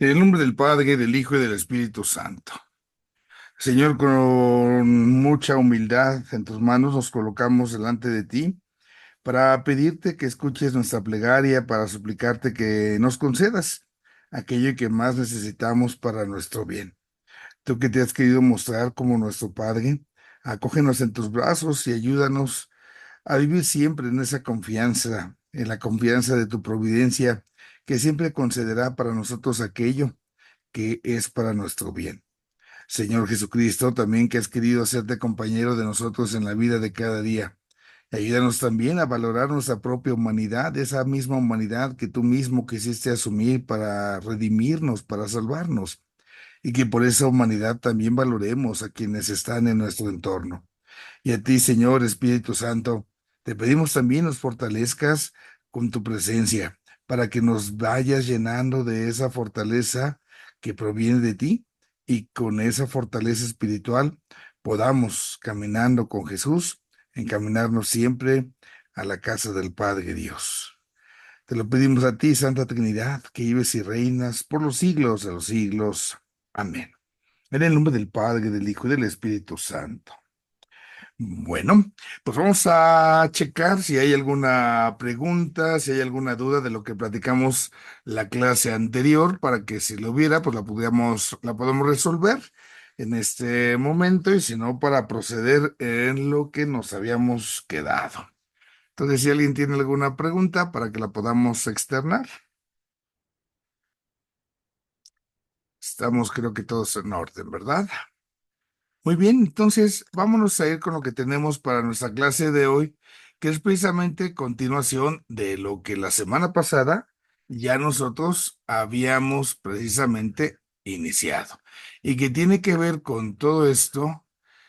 En el nombre del Padre, del Hijo y del Espíritu Santo. Señor, con mucha humildad en tus manos nos colocamos delante de ti para pedirte que escuches nuestra plegaria, para suplicarte que nos concedas aquello que más necesitamos para nuestro bien. Tú que te has querido mostrar como nuestro Padre, acógenos en tus brazos y ayúdanos a vivir siempre en esa confianza, en la confianza de tu providencia, que siempre concederá para nosotros aquello que es para nuestro bien. Señor Jesucristo, también que has querido hacerte compañero de nosotros en la vida de cada día. Ayúdanos también a valorar nuestra propia humanidad, esa misma humanidad que tú mismo quisiste asumir para redimirnos, para salvarnos, y que por esa humanidad también valoremos a quienes están en nuestro entorno. Y a ti, Señor Espíritu Santo, te pedimos también nos fortalezcas con tu presencia, para que nos vayas llenando de esa fortaleza que proviene de ti y con esa fortaleza espiritual podamos, caminando con Jesús, encaminarnos siempre a la casa del Padre Dios. Te lo pedimos a ti, Santa Trinidad, que vives y reinas por los siglos de los siglos. Amén. En el nombre del Padre, del Hijo y del Espíritu Santo. Bueno, pues vamos a checar si hay alguna pregunta, si hay alguna duda de lo que platicamos la clase anterior, para que si lo hubiera, pues la podemos resolver en este momento, y si no, para proceder en lo que nos habíamos quedado. Entonces, si alguien tiene alguna pregunta para que la podamos externar, estamos creo que todos en orden, ¿verdad? Muy bien, entonces vámonos a ir con lo que tenemos para nuestra clase de hoy, que es precisamente continuación de lo que la semana pasada ya nosotros habíamos precisamente iniciado, y que tiene que ver con todo esto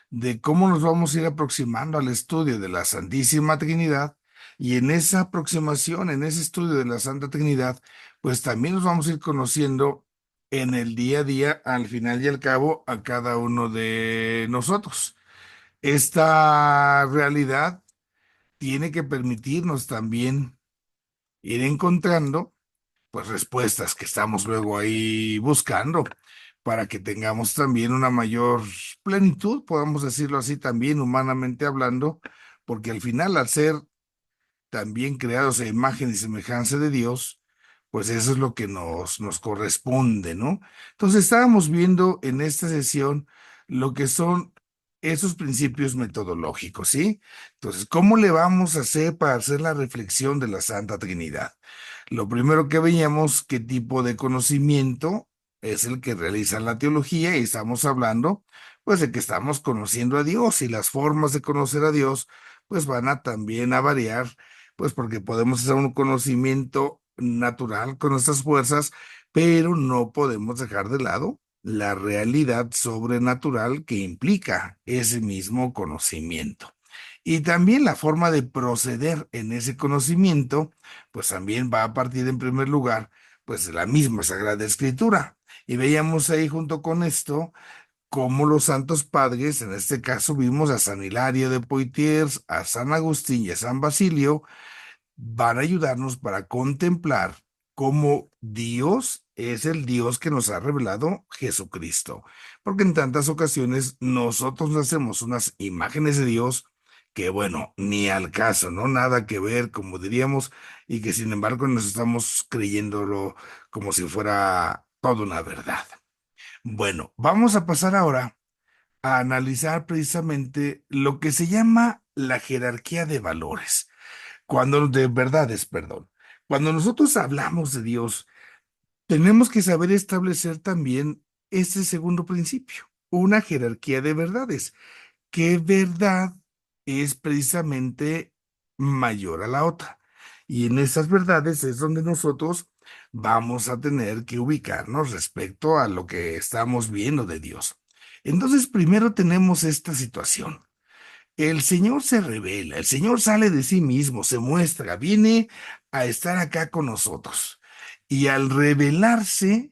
de cómo nos vamos a ir aproximando al estudio de la Santísima Trinidad, y en esa aproximación, en ese estudio de la Santa Trinidad, pues también nos vamos a ir conociendo en el día a día, al final y al cabo, a cada uno de nosotros. Esta realidad tiene que permitirnos también ir encontrando, pues, respuestas que estamos luego ahí buscando, para que tengamos también una mayor plenitud, podamos decirlo así también, humanamente hablando, porque al final, al ser también creados a imagen y semejanza de Dios, pues eso es lo que nos corresponde, ¿no? Entonces estábamos viendo en esta sesión lo que son esos principios metodológicos, ¿sí? Entonces, ¿cómo le vamos a hacer para hacer la reflexión de la Santa Trinidad? Lo primero que veíamos, qué tipo de conocimiento es el que realiza la teología, y estamos hablando, pues, de que estamos conociendo a Dios, y las formas de conocer a Dios, pues, van a también a variar, pues porque podemos hacer un conocimiento natural con nuestras fuerzas, pero no podemos dejar de lado la realidad sobrenatural que implica ese mismo conocimiento. Y también la forma de proceder en ese conocimiento, pues también va a partir en primer lugar, pues de la misma Sagrada Escritura. Y veíamos ahí junto con esto cómo los santos padres, en este caso vimos a San Hilario de Poitiers, a San Agustín y a San Basilio, van a ayudarnos para contemplar cómo Dios es el Dios que nos ha revelado Jesucristo. Porque en tantas ocasiones nosotros hacemos unas imágenes de Dios que, bueno, ni al caso, ¿no? Nada que ver, como diríamos, y que sin embargo nos estamos creyéndolo como si fuera toda una verdad. Bueno, vamos a pasar ahora a analizar precisamente lo que se llama la jerarquía de valores. Cuando de verdades, perdón. Cuando nosotros hablamos de Dios, tenemos que saber establecer también este segundo principio, una jerarquía de verdades. ¿Qué verdad es precisamente mayor a la otra? Y en esas verdades es donde nosotros vamos a tener que ubicarnos respecto a lo que estamos viendo de Dios. Entonces, primero tenemos esta situación. El Señor se revela, el Señor sale de sí mismo, se muestra, viene a estar acá con nosotros. Y al revelarse,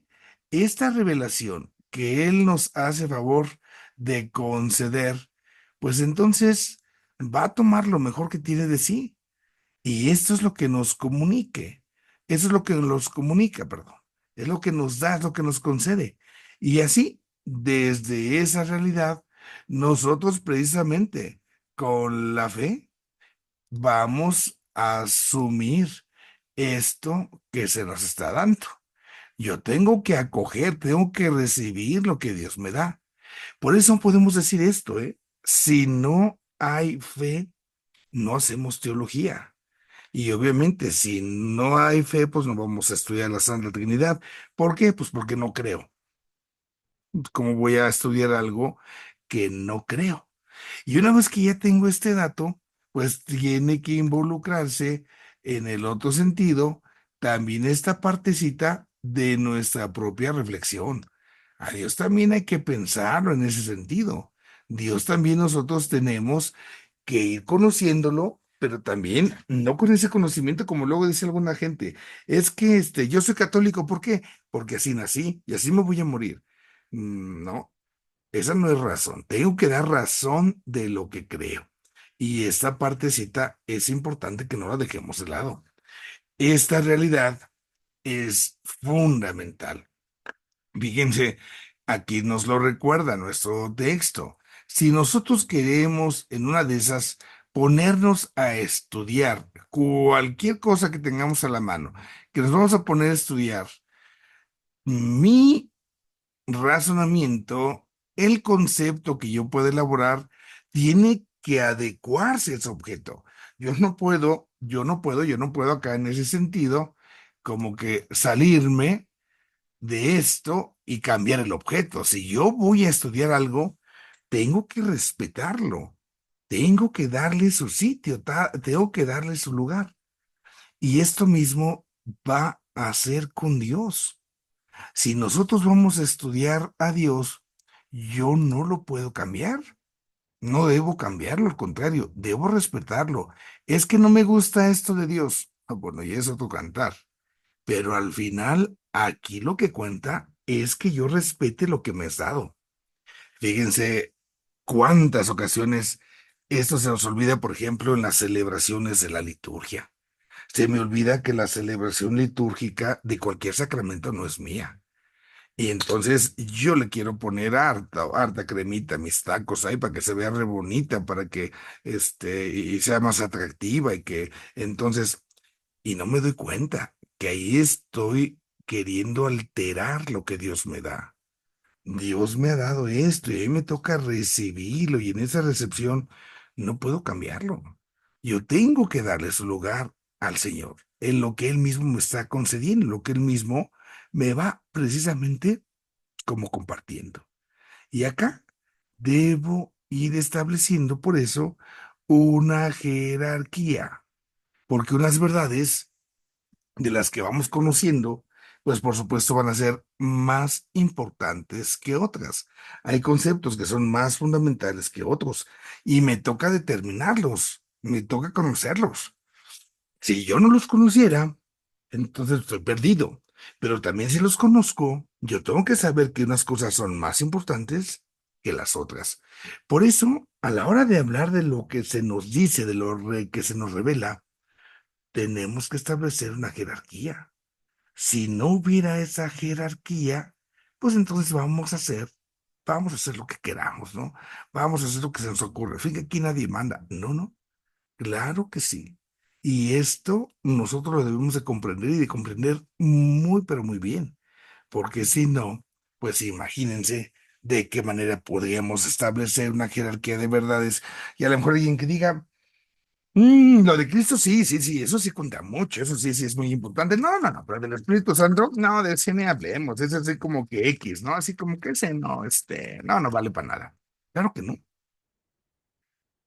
esta revelación que Él nos hace favor de conceder, pues entonces va a tomar lo mejor que tiene de sí. Y esto es lo que nos comunica, perdón. es lo que nos da, es lo que nos concede. Y así, desde esa realidad, nosotros precisamente con la fe vamos a asumir esto que se nos está dando. Yo tengo que acoger, tengo que recibir lo que Dios me da. Por eso podemos decir esto, ¿eh? Si no hay fe, no hacemos teología. Y obviamente, si no hay fe, pues no vamos a estudiar la Santa Trinidad. ¿Por qué? Pues porque no creo. ¿Cómo voy a estudiar algo que no creo? Y una vez que ya tengo este dato, pues tiene que involucrarse en el otro sentido también esta partecita de nuestra propia reflexión. A Dios también hay que pensarlo en ese sentido. Dios también nosotros tenemos que ir conociéndolo, pero también no con ese conocimiento como luego dice alguna gente. Es que yo soy católico, ¿por qué? Porque así nací y así me voy a morir. No, esa no es razón. Tengo que dar razón de lo que creo. Y esta partecita es importante que no la dejemos de lado. Esta realidad es fundamental. Fíjense, aquí nos lo recuerda nuestro texto. Si nosotros queremos en una de esas ponernos a estudiar cualquier cosa que tengamos a la mano, que nos vamos a poner a estudiar, mi razonamiento, el concepto que yo puedo elaborar, tiene que adecuarse a ese objeto. Yo no puedo acá en ese sentido, como que salirme de esto y cambiar el objeto. Si yo voy a estudiar algo, tengo que respetarlo, tengo que darle su sitio, tengo que darle su lugar. Y esto mismo va a hacer con Dios. Si nosotros vamos a estudiar a Dios, yo no lo puedo cambiar. No debo cambiarlo, al contrario, debo respetarlo. Es que no me gusta esto de Dios. Ah, bueno, y es otro cantar. Pero al final, aquí lo que cuenta es que yo respete lo que me has dado. Fíjense cuántas ocasiones esto se nos olvida, por ejemplo, en las celebraciones de la liturgia. Se me olvida que la celebración litúrgica de cualquier sacramento no es mía. Y entonces yo le quiero poner harta cremita a mis tacos ahí para que se vea re bonita, para que y sea más atractiva y que entonces, y no me doy cuenta que ahí estoy queriendo alterar lo que Dios me da. Dios me ha dado esto y a mí me toca recibirlo y en esa recepción no puedo cambiarlo. Yo tengo que darle su lugar al Señor en lo que Él mismo me está concediendo, lo que Él mismo me va precisamente como compartiendo. Y acá debo ir estableciendo por eso una jerarquía, porque unas verdades de las que vamos conociendo, pues por supuesto van a ser más importantes que otras. Hay conceptos que son más fundamentales que otros y me toca determinarlos, me toca conocerlos. Si yo no los conociera, entonces estoy perdido. Pero también si los conozco, yo tengo que saber que unas cosas son más importantes que las otras. Por eso, a la hora de hablar de lo que se nos dice, de que se nos revela, tenemos que establecer una jerarquía. Si no hubiera esa jerarquía, pues entonces vamos a hacer lo que queramos, ¿no? Vamos a hacer lo que se nos ocurre. Fíjate, aquí nadie manda. No, no. Claro que sí. Y esto nosotros lo debemos de comprender y de comprender muy, pero muy bien, porque si no, pues imagínense de qué manera podríamos establecer una jerarquía de verdades y a lo mejor alguien que diga, lo de Cristo sí, sí, sí, eso sí cuenta mucho, eso sí, sí es muy importante. No, no, no, pero del Espíritu Santo, no, de ese ni hablemos, es así como que X, ¿no? Así como que ese no, no, no vale para nada. Claro que no.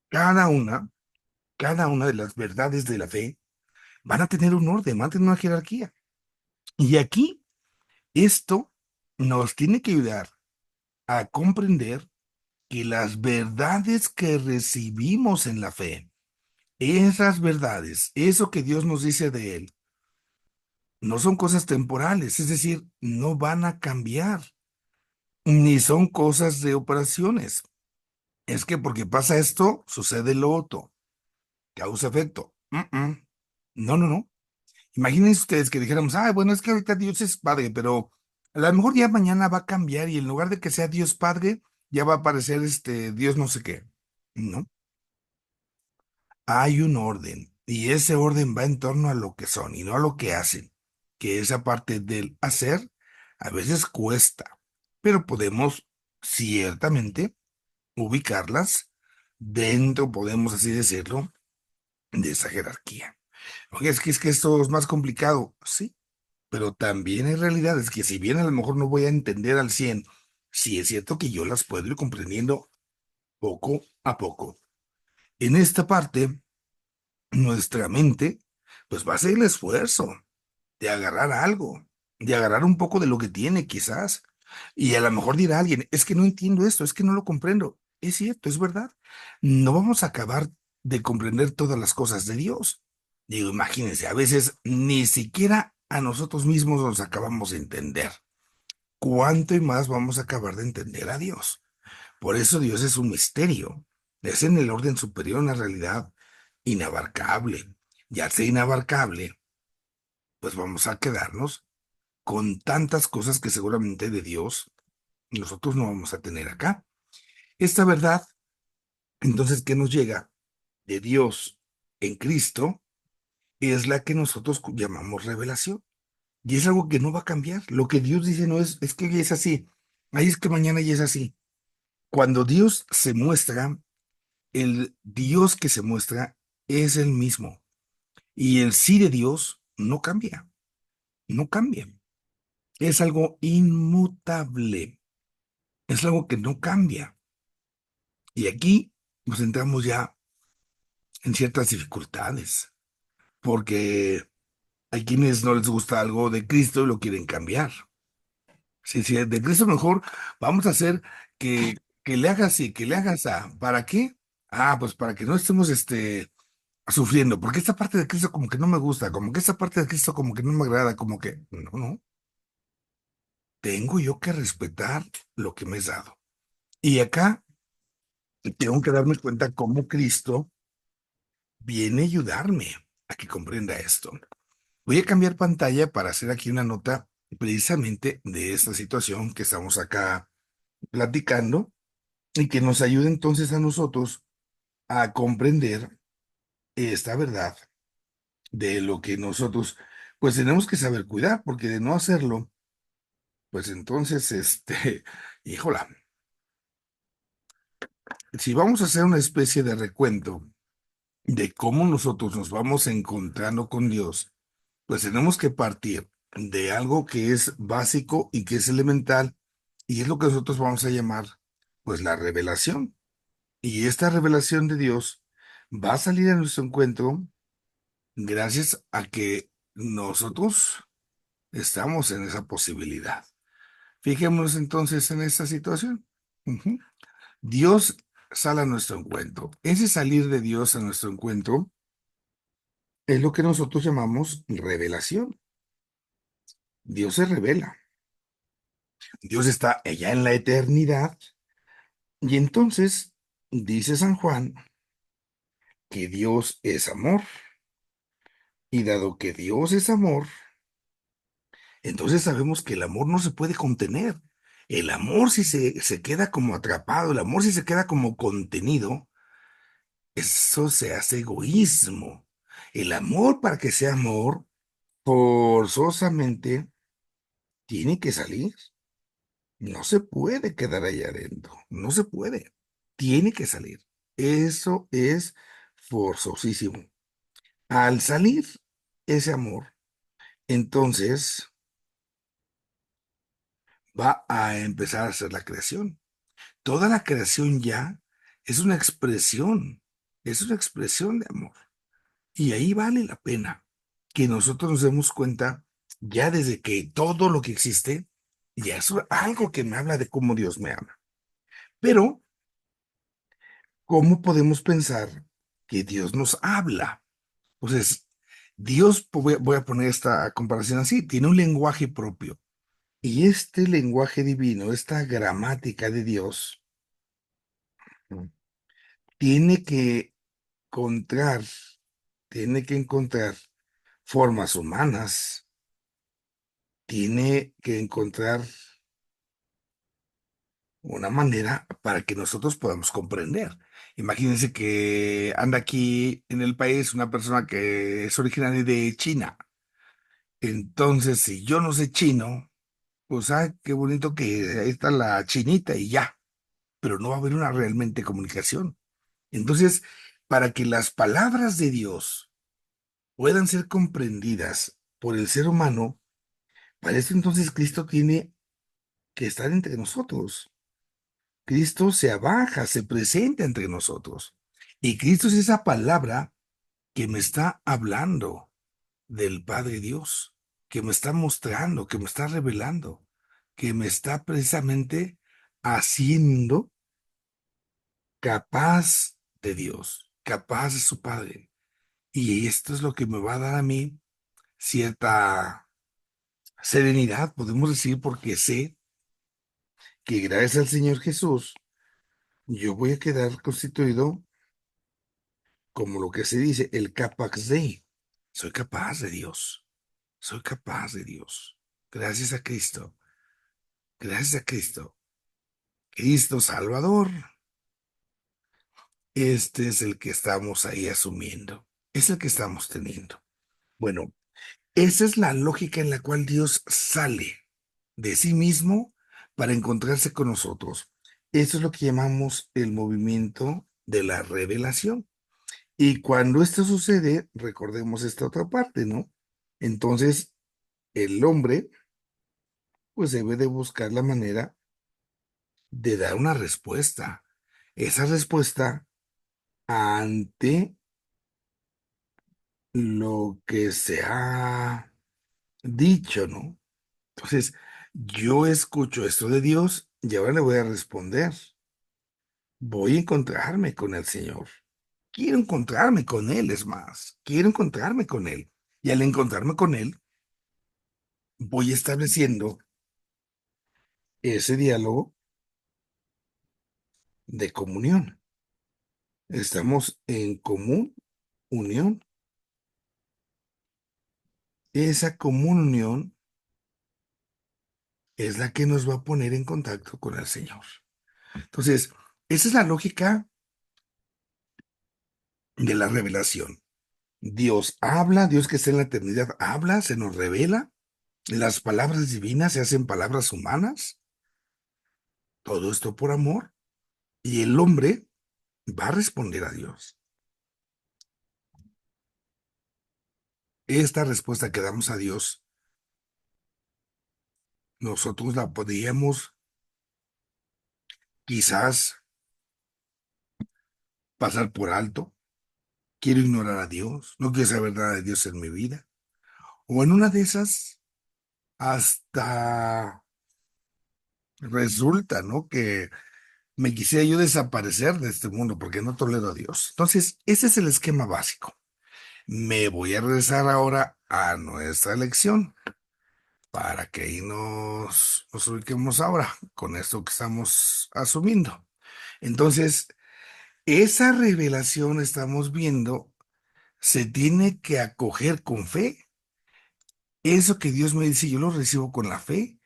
Cada una, cada una de las verdades de la fe van a tener un orden, van a tener una jerarquía. Y aquí esto nos tiene que ayudar a comprender que las verdades que recibimos en la fe, esas verdades, eso que Dios nos dice de Él, no son cosas temporales, es decir, no van a cambiar, ni son cosas de operaciones. Es que porque pasa esto, sucede lo otro, causa efecto. No, no, no. Imagínense ustedes que dijéramos, ah, bueno, es que ahorita Dios es Padre, pero a lo mejor ya mañana va a cambiar y en lugar de que sea Dios Padre, ya va a aparecer Dios no sé qué. No, hay un orden y ese orden va en torno a lo que son y no a lo que hacen, que esa parte del hacer a veces cuesta, pero podemos ciertamente ubicarlas dentro, podemos así decirlo, de esa jerarquía. Oye, es que esto es más complicado, sí, pero también hay realidades que si bien a lo mejor no voy a entender al 100, sí es cierto que yo las puedo ir comprendiendo poco a poco. En esta parte, nuestra mente, pues va a hacer el esfuerzo de agarrar algo, de agarrar un poco de lo que tiene quizás. Y a lo mejor dirá alguien, es que no entiendo esto, es que no lo comprendo. Es cierto, es verdad. No vamos a acabar de comprender todas las cosas de Dios. Digo, imagínense, a veces ni siquiera a nosotros mismos nos acabamos de entender. ¿Cuánto y más vamos a acabar de entender a Dios? Por eso Dios es un misterio. Es en el orden superior una realidad inabarcable. Y al ser inabarcable, pues vamos a quedarnos con tantas cosas que seguramente de Dios nosotros no vamos a tener acá. Esta verdad, entonces, que nos llega de Dios en Cristo, es la que nosotros llamamos revelación. Y es algo que no va a cambiar. Lo que Dios dice no es que hoy es así. Ahí es que mañana ya es así. Cuando Dios se muestra, el Dios que se muestra es el mismo. Y el sí de Dios no cambia, no cambia. Es algo inmutable, es algo que no cambia. Y aquí nos entramos ya en ciertas dificultades, porque hay quienes no les gusta algo de Cristo y lo quieren cambiar. Sí, sí, de Cristo mejor vamos a hacer que le hagas y que le hagas a, ¿para qué? Ah, pues para que no estemos sufriendo, porque esta parte de Cristo como que no me gusta, como que esta parte de Cristo como que no me agrada, como que, no, no, tengo yo que respetar lo que me es dado. Y acá tengo que darme cuenta cómo Cristo viene a ayudarme a que comprenda esto. Voy a cambiar pantalla para hacer aquí una nota precisamente de esta situación que estamos acá platicando y que nos ayude entonces a nosotros a comprender esta verdad de lo que nosotros pues tenemos que saber cuidar, porque de no hacerlo, pues entonces, híjola, si vamos a hacer una especie de recuento de cómo nosotros nos vamos encontrando con Dios, pues tenemos que partir de algo que es básico y que es elemental, y es lo que nosotros vamos a llamar, pues, la revelación. Y esta revelación de Dios va a salir a nuestro encuentro gracias a que nosotros estamos en esa posibilidad. Fijémonos entonces en esta situación. Ujú. Dios sale a nuestro encuentro. Ese salir de Dios a nuestro encuentro es lo que nosotros llamamos revelación. Dios se revela. Dios está allá en la eternidad. Y entonces dice San Juan que Dios es amor. Y dado que Dios es amor, entonces sabemos que el amor no se puede contener. El amor si se queda como atrapado, el amor si se queda como contenido, eso se hace egoísmo. El amor, para que sea amor, forzosamente tiene que salir. No se puede quedar ahí adentro. No se puede. Tiene que salir. Eso es forzosísimo. Al salir ese amor, entonces va a empezar a hacer la creación. Toda la creación ya es una expresión de amor. Y ahí vale la pena que nosotros nos demos cuenta, ya desde que todo lo que existe, ya es algo que me habla de cómo Dios me ama. Pero, ¿cómo podemos pensar que Dios nos habla? Pues Dios, pues, voy a poner esta comparación así, tiene un lenguaje propio. Y este lenguaje divino, esta gramática de Dios, ¿no?, tiene que encontrar, tiene que encontrar formas humanas, tiene que encontrar una manera para que nosotros podamos comprender. Imagínense que anda aquí en el país una persona que es originaria de China. Entonces, si yo no sé chino, pues, qué bonito que ahí está la chinita y ya, pero no va a haber una realmente comunicación. Entonces, para que las palabras de Dios puedan ser comprendidas por el ser humano, para eso entonces Cristo tiene que estar entre nosotros. Cristo se abaja, se presenta entre nosotros. Y Cristo es esa palabra que me está hablando del Padre Dios, que me está mostrando, que me está revelando, que me está precisamente haciendo capaz de Dios, capaz de su Padre. Y esto es lo que me va a dar a mí cierta serenidad, podemos decir, porque sé que gracias al Señor Jesús, yo voy a quedar constituido como lo que se dice, el capax Dei. Soy capaz de Dios, soy capaz de Dios. Gracias a Cristo, gracias a Cristo. Cristo Salvador, este es el que estamos ahí asumiendo, es el que estamos teniendo. Bueno, esa es la lógica en la cual Dios sale de sí mismo para encontrarse con nosotros. Eso es lo que llamamos el movimiento de la revelación. Y cuando esto sucede, recordemos esta otra parte, ¿no? Entonces, el hombre, pues debe de buscar la manera de dar una respuesta. Esa respuesta ante lo que se ha dicho, ¿no? Entonces, yo escucho esto de Dios y ahora le voy a responder. Voy a encontrarme con el Señor. Quiero encontrarme con Él, es más, quiero encontrarme con Él. Y al encontrarme con Él, voy estableciendo ese diálogo de comunión. Estamos en común unión. Esa común unión es la que nos va a poner en contacto con el Señor. Entonces, esa es la lógica de la revelación. Dios habla, Dios que está en la eternidad habla, se nos revela, las palabras divinas se hacen palabras humanas, todo esto por amor, y el hombre va a responder a Dios. Esta respuesta que damos a Dios, nosotros la podríamos quizás pasar por alto. Quiero ignorar a Dios, no quiero saber nada de Dios en mi vida. O en una de esas, hasta resulta, ¿no? Que me quisiera yo desaparecer de este mundo porque no tolero a Dios. Entonces, ese es el esquema básico. Me voy a regresar ahora a nuestra lección para que ahí nos ubiquemos ahora con esto que estamos asumiendo. Entonces, esa revelación estamos viendo se tiene que acoger con fe. Eso que Dios me dice, yo lo recibo con la fe.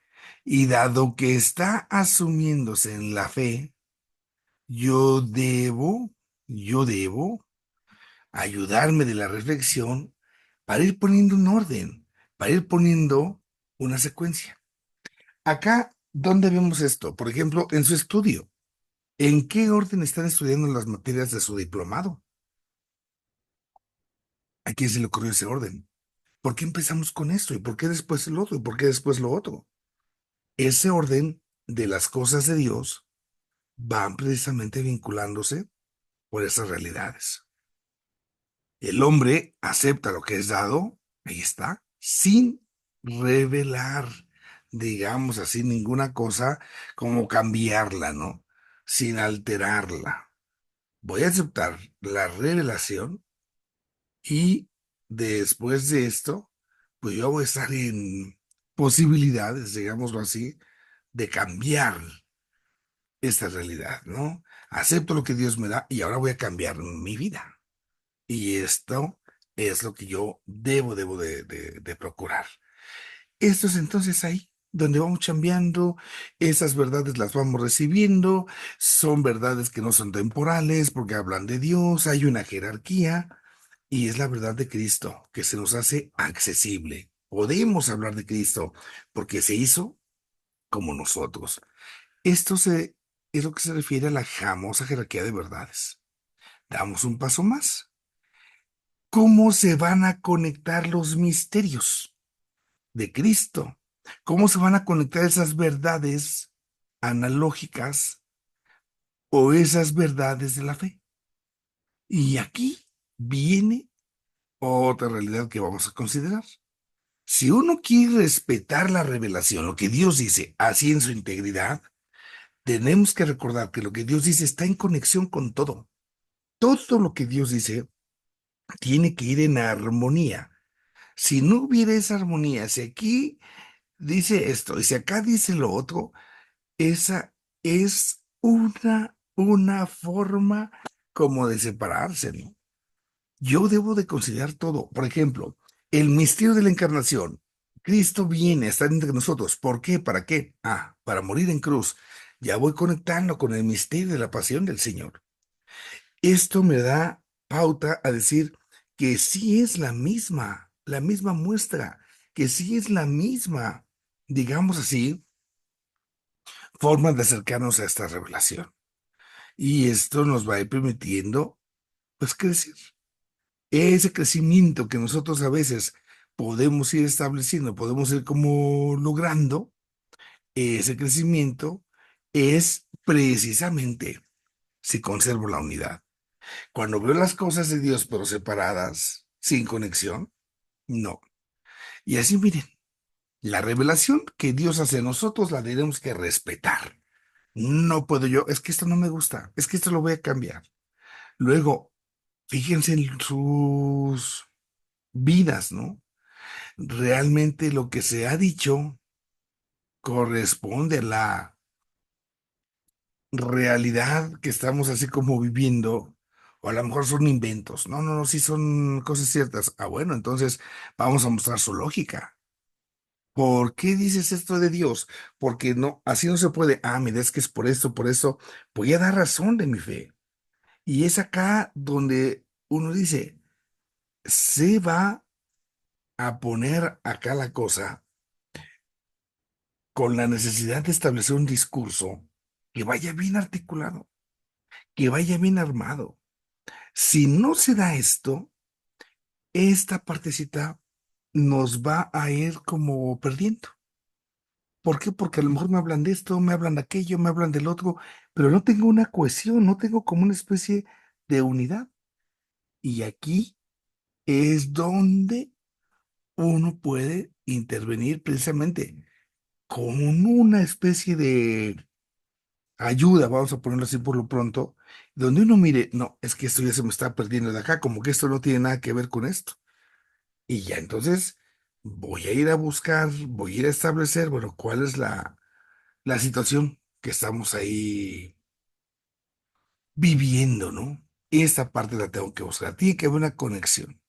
Y dado que está asumiéndose en la fe, yo debo, yo debo ayudarme de la reflexión para ir poniendo un orden, para ir poniendo una secuencia. Acá, ¿dónde vemos esto? Por ejemplo, en su estudio. ¿En qué orden están estudiando las materias de su diplomado? ¿A quién se le ocurrió ese orden? ¿Por qué empezamos con esto? ¿Y por qué después el otro? ¿Y por qué después lo otro? Ese orden de las cosas de Dios van precisamente vinculándose por esas realidades. El hombre acepta lo que es dado, ahí está, sin revelar, digamos así, ninguna cosa como cambiarla, ¿no? Sin alterarla. Voy a aceptar la revelación y después de esto, pues yo voy a estar en posibilidades, digámoslo así, de cambiar esta realidad, ¿no? Acepto lo que Dios me da y ahora voy a cambiar mi vida. Y esto es lo que yo debo de procurar. Esto es entonces ahí donde vamos cambiando, esas verdades las vamos recibiendo, son verdades que no son temporales porque hablan de Dios, hay una jerarquía y es la verdad de Cristo que se nos hace accesible. Podemos hablar de Cristo porque se hizo como nosotros. Es lo que se refiere a la famosa jerarquía de verdades. Damos un paso más. ¿Cómo se van a conectar los misterios de Cristo? ¿Cómo se van a conectar esas verdades analógicas o esas verdades de la fe? Y aquí viene otra realidad que vamos a considerar. Si uno quiere respetar la revelación, lo que Dios dice, así en su integridad, tenemos que recordar que lo que Dios dice está en conexión con todo. Todo lo que Dios dice tiene que ir en armonía. Si no hubiera esa armonía, si aquí dice esto y si acá dice lo otro, esa es una forma como de separarse, ¿no? Yo debo de considerar todo. Por ejemplo, el misterio de la encarnación. Cristo viene a estar entre nosotros. ¿Por qué? ¿Para qué? Ah, para morir en cruz. Ya voy conectando con el misterio de la pasión del Señor. Esto me da pauta a decir que sí es la misma muestra, que sí es la misma, digamos así, forma de acercarnos a esta revelación. Y esto nos va a ir permitiendo, pues, crecer. Ese crecimiento que nosotros a veces podemos ir estableciendo, podemos ir como logrando, ese crecimiento es precisamente si conservo la unidad. Cuando veo las cosas de Dios pero separadas, sin conexión, no. Y así miren, la revelación que Dios hace a nosotros la tenemos que respetar. No puedo yo, es que esto no me gusta, es que esto lo voy a cambiar. Luego, fíjense en sus vidas, ¿no? Realmente lo que se ha dicho corresponde a la realidad que estamos así como viviendo, o a lo mejor son inventos. No, no, no, sí son cosas ciertas. Ah, bueno, entonces vamos a mostrar su lógica. ¿Por qué dices esto de Dios? Porque no, así no se puede. Ah, mira, es que es por esto, por eso. Voy a dar razón de mi fe. Y es acá donde uno dice, se va a poner acá la cosa con la necesidad de establecer un discurso que vaya bien articulado, que vaya bien armado. Si no se da esto, esta partecita nos va a ir como perdiendo. ¿Por qué? Porque a lo mejor me hablan de esto, me hablan de aquello, me hablan del otro, pero no tengo una cohesión, no tengo como una especie de unidad. Y aquí es donde uno puede intervenir precisamente con una especie de ayuda, vamos a ponerlo así por lo pronto, donde uno mire, no, es que esto ya se me está perdiendo de acá, como que esto no tiene nada que ver con esto. Y ya entonces voy a ir a buscar, voy a ir a establecer, bueno, cuál es la situación que estamos ahí viviendo, ¿no? Esta parte la tengo que buscar, tiene que haber una conexión.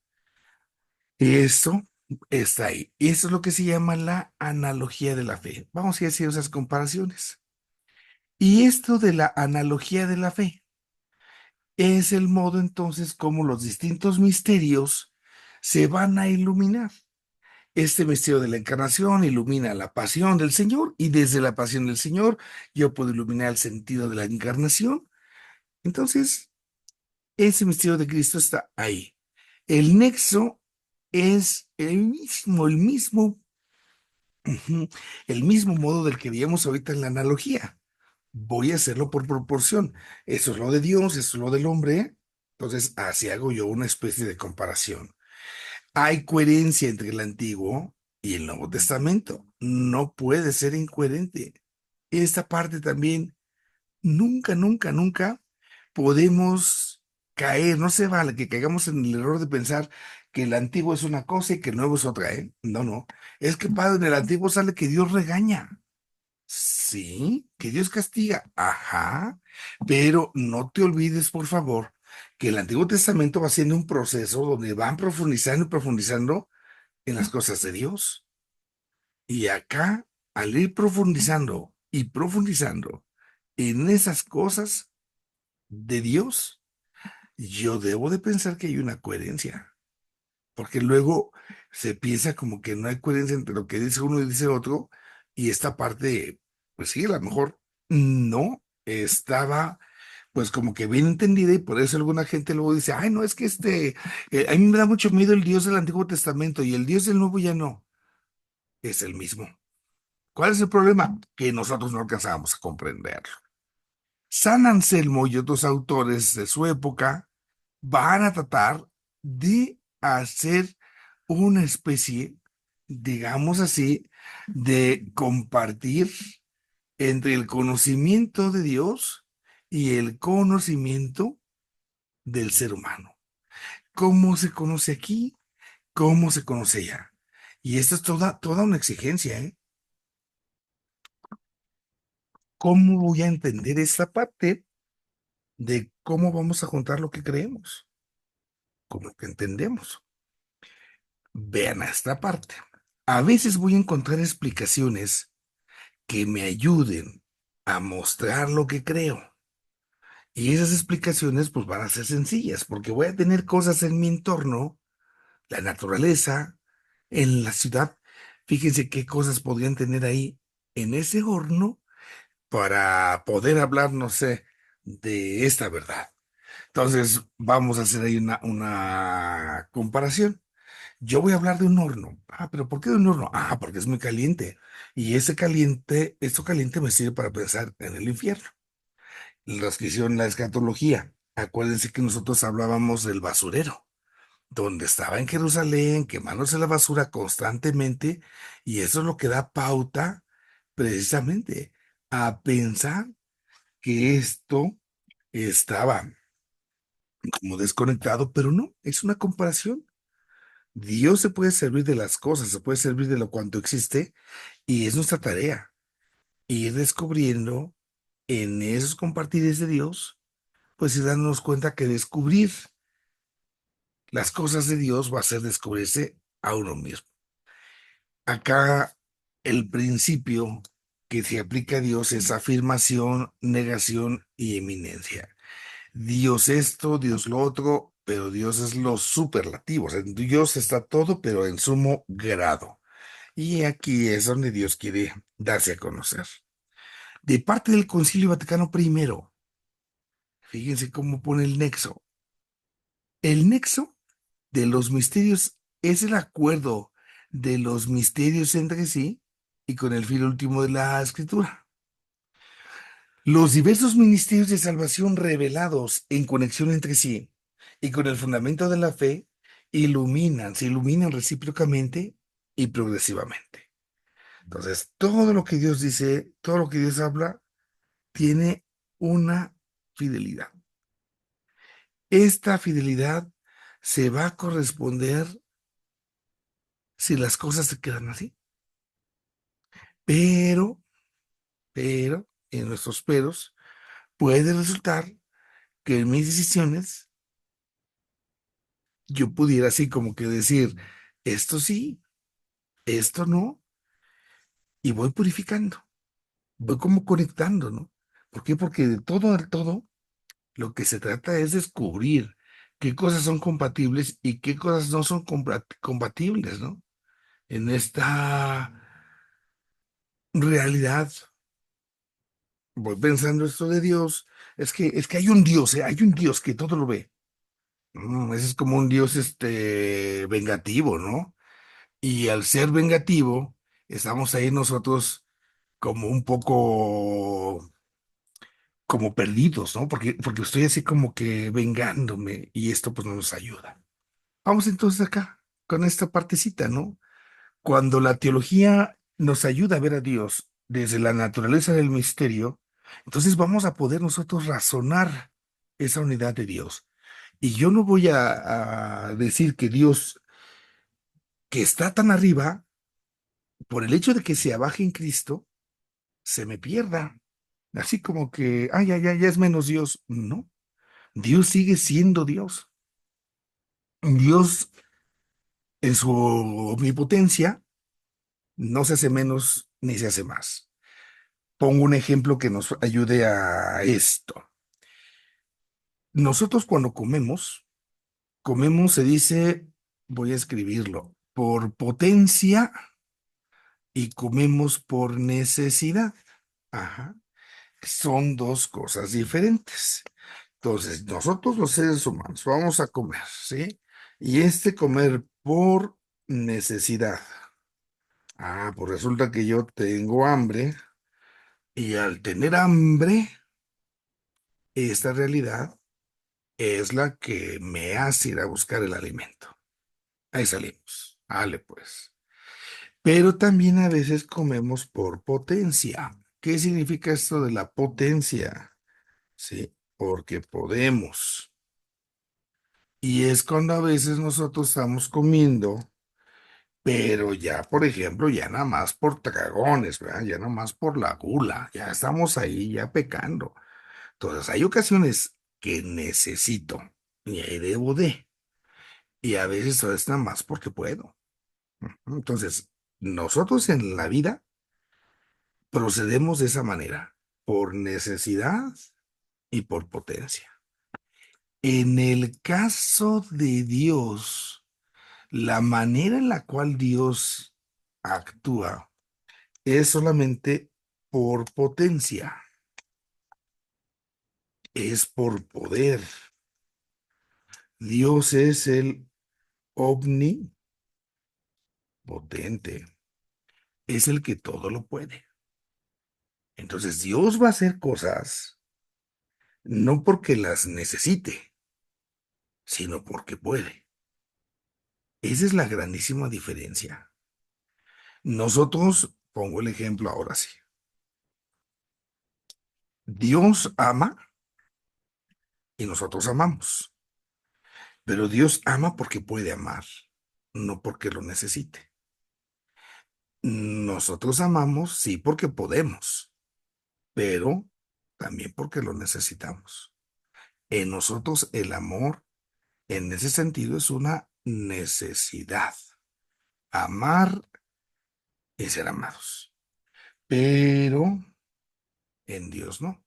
Eso está ahí. Eso es lo que se llama la analogía de la fe. Vamos a ir haciendo esas comparaciones. Y esto de la analogía de la fe es el modo entonces como los distintos misterios se van a iluminar. Este misterio de la encarnación ilumina la pasión del Señor y desde la pasión del Señor yo puedo iluminar el sentido de la encarnación. Entonces, ese misterio de Cristo está ahí. El nexo es ujú, el mismo modo del que veíamos ahorita en la analogía. Voy a hacerlo por proporción. Eso es lo de Dios, eso es lo del hombre. Entonces, así hago yo una especie de comparación. Hay coherencia entre el Antiguo y el Nuevo Testamento. No puede ser incoherente. Esta parte también, nunca, nunca, nunca podemos caer. No se vale que caigamos en el error de pensar que el Antiguo es una cosa y que el Nuevo es otra, ¿eh? No, no. Es que, padre, en el Antiguo sale que Dios regaña. Sí, que Dios castiga. Ajá. Pero no te olvides, por favor, que el Antiguo Testamento va siendo un proceso donde van profundizando y profundizando en las cosas de Dios. Y acá, al ir profundizando y profundizando en esas cosas de Dios, yo debo de pensar que hay una coherencia, porque luego se piensa como que no hay coherencia entre lo que dice uno y dice otro, y esta parte, pues sí, a lo mejor no estaba pues como que bien entendida, y por eso alguna gente luego dice, ay, no, es que a mí me da mucho miedo el Dios del Antiguo Testamento y el Dios del Nuevo ya no, es el mismo. ¿Cuál es el problema? Que nosotros no alcanzábamos a comprenderlo. San Anselmo y otros autores de su época van a tratar de hacer una especie, digamos así, de compartir entre el conocimiento de Dios y el conocimiento del ser humano. ¿Cómo se conoce aquí? ¿Cómo se conoce allá? Y esta es toda una exigencia, ¿eh? ¿Cómo voy a entender esta parte de cómo vamos a contar lo que creemos, con lo que entendemos? Vean a esta parte. A veces voy a encontrar explicaciones que me ayuden a mostrar lo que creo. Y esas explicaciones pues van a ser sencillas, porque voy a tener cosas en mi entorno, la naturaleza, en la ciudad. Fíjense qué cosas podrían tener ahí en ese horno para poder hablar, no sé, de esta verdad. Entonces, vamos a hacer ahí una comparación. Yo voy a hablar de un horno. Ah, pero ¿por qué de un horno? Ah, porque es muy caliente. Y esto caliente me sirve para pensar en el infierno. Los que hicieron la escatología, acuérdense que nosotros hablábamos del basurero, donde estaba en Jerusalén, quemándose la basura constantemente, y eso es lo que da pauta precisamente a pensar que esto estaba como desconectado, pero no, es una comparación. Dios se puede servir de las cosas, se puede servir de lo cuanto existe, y es nuestra tarea ir descubriendo en esos compartires de Dios, pues y dándonos cuenta que descubrir las cosas de Dios va a ser descubrirse a uno mismo. Acá el principio que se aplica a Dios es afirmación, negación y eminencia. Dios esto, Dios lo otro, pero Dios es lo superlativo. O sea, en Dios está todo, pero en sumo grado. Y aquí es donde Dios quiere darse a conocer. De parte del Concilio Vaticano I, fíjense cómo pone el nexo. El nexo de los misterios es el acuerdo de los misterios entre sí y con el fin último de la escritura. Los diversos ministerios de salvación revelados en conexión entre sí y con el fundamento de la fe se iluminan recíprocamente y progresivamente. Entonces, todo lo que Dios dice, todo lo que Dios habla, tiene una fidelidad. Esta fidelidad se va a corresponder si las cosas se quedan así. Pero, en nuestros peros, puede resultar que en mis decisiones yo pudiera así como que decir, esto sí, esto no, y voy purificando, voy como conectando, ¿no? ¿Por qué? Porque de todo al todo, lo que se trata es descubrir qué cosas son compatibles y qué cosas no son compatibles, ¿no? En esta realidad, voy pensando esto de Dios, es que hay un Dios, ¿eh? Hay un Dios que todo lo ve. Ese es como un Dios vengativo, ¿no? Y al ser vengativo, estamos ahí nosotros como un poco como perdidos, ¿no? Porque estoy así como que vengándome y esto pues no nos ayuda. Vamos entonces acá con esta partecita, ¿no? Cuando la teología nos ayuda a ver a Dios desde la naturaleza del misterio, entonces vamos a poder nosotros razonar esa unidad de Dios. Y yo no voy a decir que Dios, que está tan arriba, por el hecho de que se abaje en Cristo, se me pierda. Así como que, ya es menos Dios. No, Dios sigue siendo Dios. Dios, en su omnipotencia, no se hace menos ni se hace más. Pongo un ejemplo que nos ayude a esto. Nosotros cuando comemos, se dice, voy a escribirlo, por potencia y comemos por necesidad. Ajá. Son dos cosas diferentes. Entonces, nosotros los seres humanos vamos a comer, ¿sí? Y comer por necesidad. Ah, pues resulta que yo tengo hambre y al tener hambre, esta realidad es la que me hace ir a buscar el alimento. Ahí salimos. Vale, pues. Pero también a veces comemos por potencia. ¿Qué significa esto de la potencia? Sí, porque podemos. Y es cuando a veces nosotros estamos comiendo, pero ya, por ejemplo, ya nada más por tragones, ¿verdad? Ya nada más por la gula, ya estamos ahí ya pecando. Entonces, hay ocasiones que necesito y ahí debo de, y a veces es nada más porque puedo. Entonces, nosotros en la vida procedemos de esa manera, por necesidad y por potencia. En el caso de Dios, la manera en la cual Dios actúa es solamente por potencia, es por poder. Dios es el omnipotente, es el que todo lo puede. Entonces Dios va a hacer cosas no porque las necesite, sino porque puede. Esa es la grandísima diferencia. Nosotros, pongo el ejemplo ahora sí. Dios ama y nosotros amamos. Pero Dios ama porque puede amar, no porque lo necesite. Nosotros amamos, sí, porque podemos, pero también porque lo necesitamos. En nosotros el amor, en ese sentido, es una necesidad. Amar y ser amados. Pero en Dios no.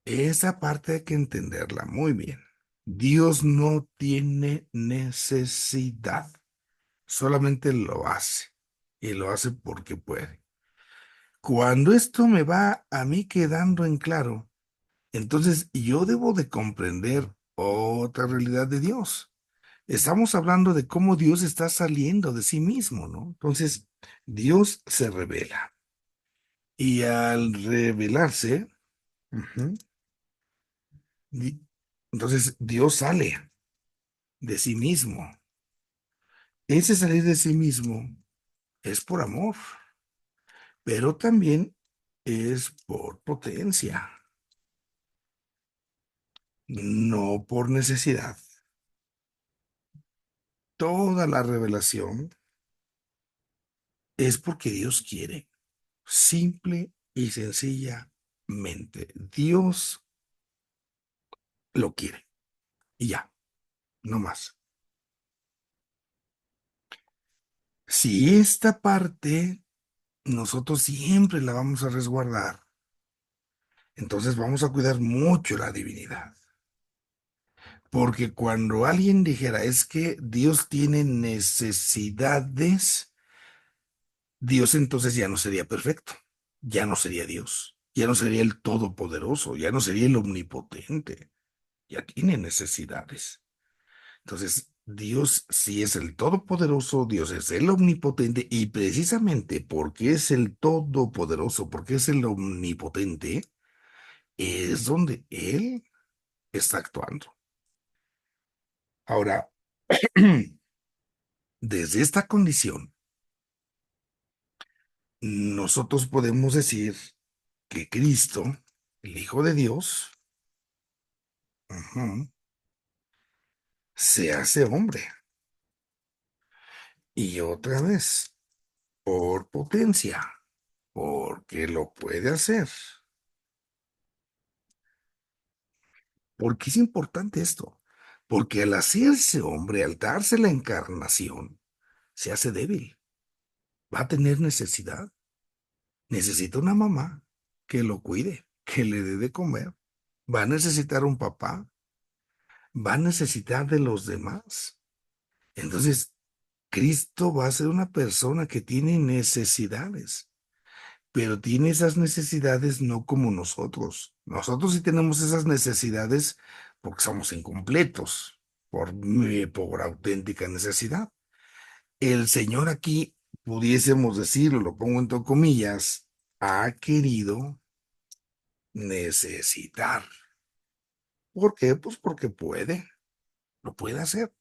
Esa parte hay que entenderla muy bien. Dios no tiene necesidad. Solamente lo hace y lo hace porque puede. Cuando esto me va a mí quedando en claro, entonces yo debo de comprender otra realidad de Dios. Estamos hablando de cómo Dios está saliendo de sí mismo, ¿no? Entonces, Dios se revela y al revelarse, ujú, di- entonces Dios sale de sí mismo. Ese salir de sí mismo es por amor, pero también es por potencia, no por necesidad. Toda la revelación es porque Dios quiere, simple y sencillamente. Dios lo quiere y ya, no más. Si esta parte nosotros siempre la vamos a resguardar, entonces vamos a cuidar mucho la divinidad. Porque cuando alguien dijera es que Dios tiene necesidades, Dios entonces ya no sería perfecto, ya no sería Dios, ya no sería el todopoderoso, ya no sería el omnipotente, ya tiene necesidades. Entonces, Dios sí es el todopoderoso, Dios es el omnipotente y precisamente porque es el todopoderoso, porque es el omnipotente, es donde Él está actuando. Ahora, desde esta condición, nosotros podemos decir que Cristo, el Hijo de Dios, ujú, se hace hombre. Y otra vez, por potencia, porque lo puede hacer. ¿Por qué es importante esto? Porque al hacerse hombre, al darse la encarnación, se hace débil, va a tener necesidad, necesita una mamá que lo cuide, que le dé de comer, va a necesitar un papá, va a necesitar de los demás. Entonces, Cristo va a ser una persona que tiene necesidades, pero tiene esas necesidades no como nosotros. Nosotros sí tenemos esas necesidades porque somos incompletos, por auténtica necesidad. El Señor aquí, pudiésemos decirlo, lo pongo entre comillas, ha querido necesitar. ¿Por qué? Pues porque puede, lo puede hacer.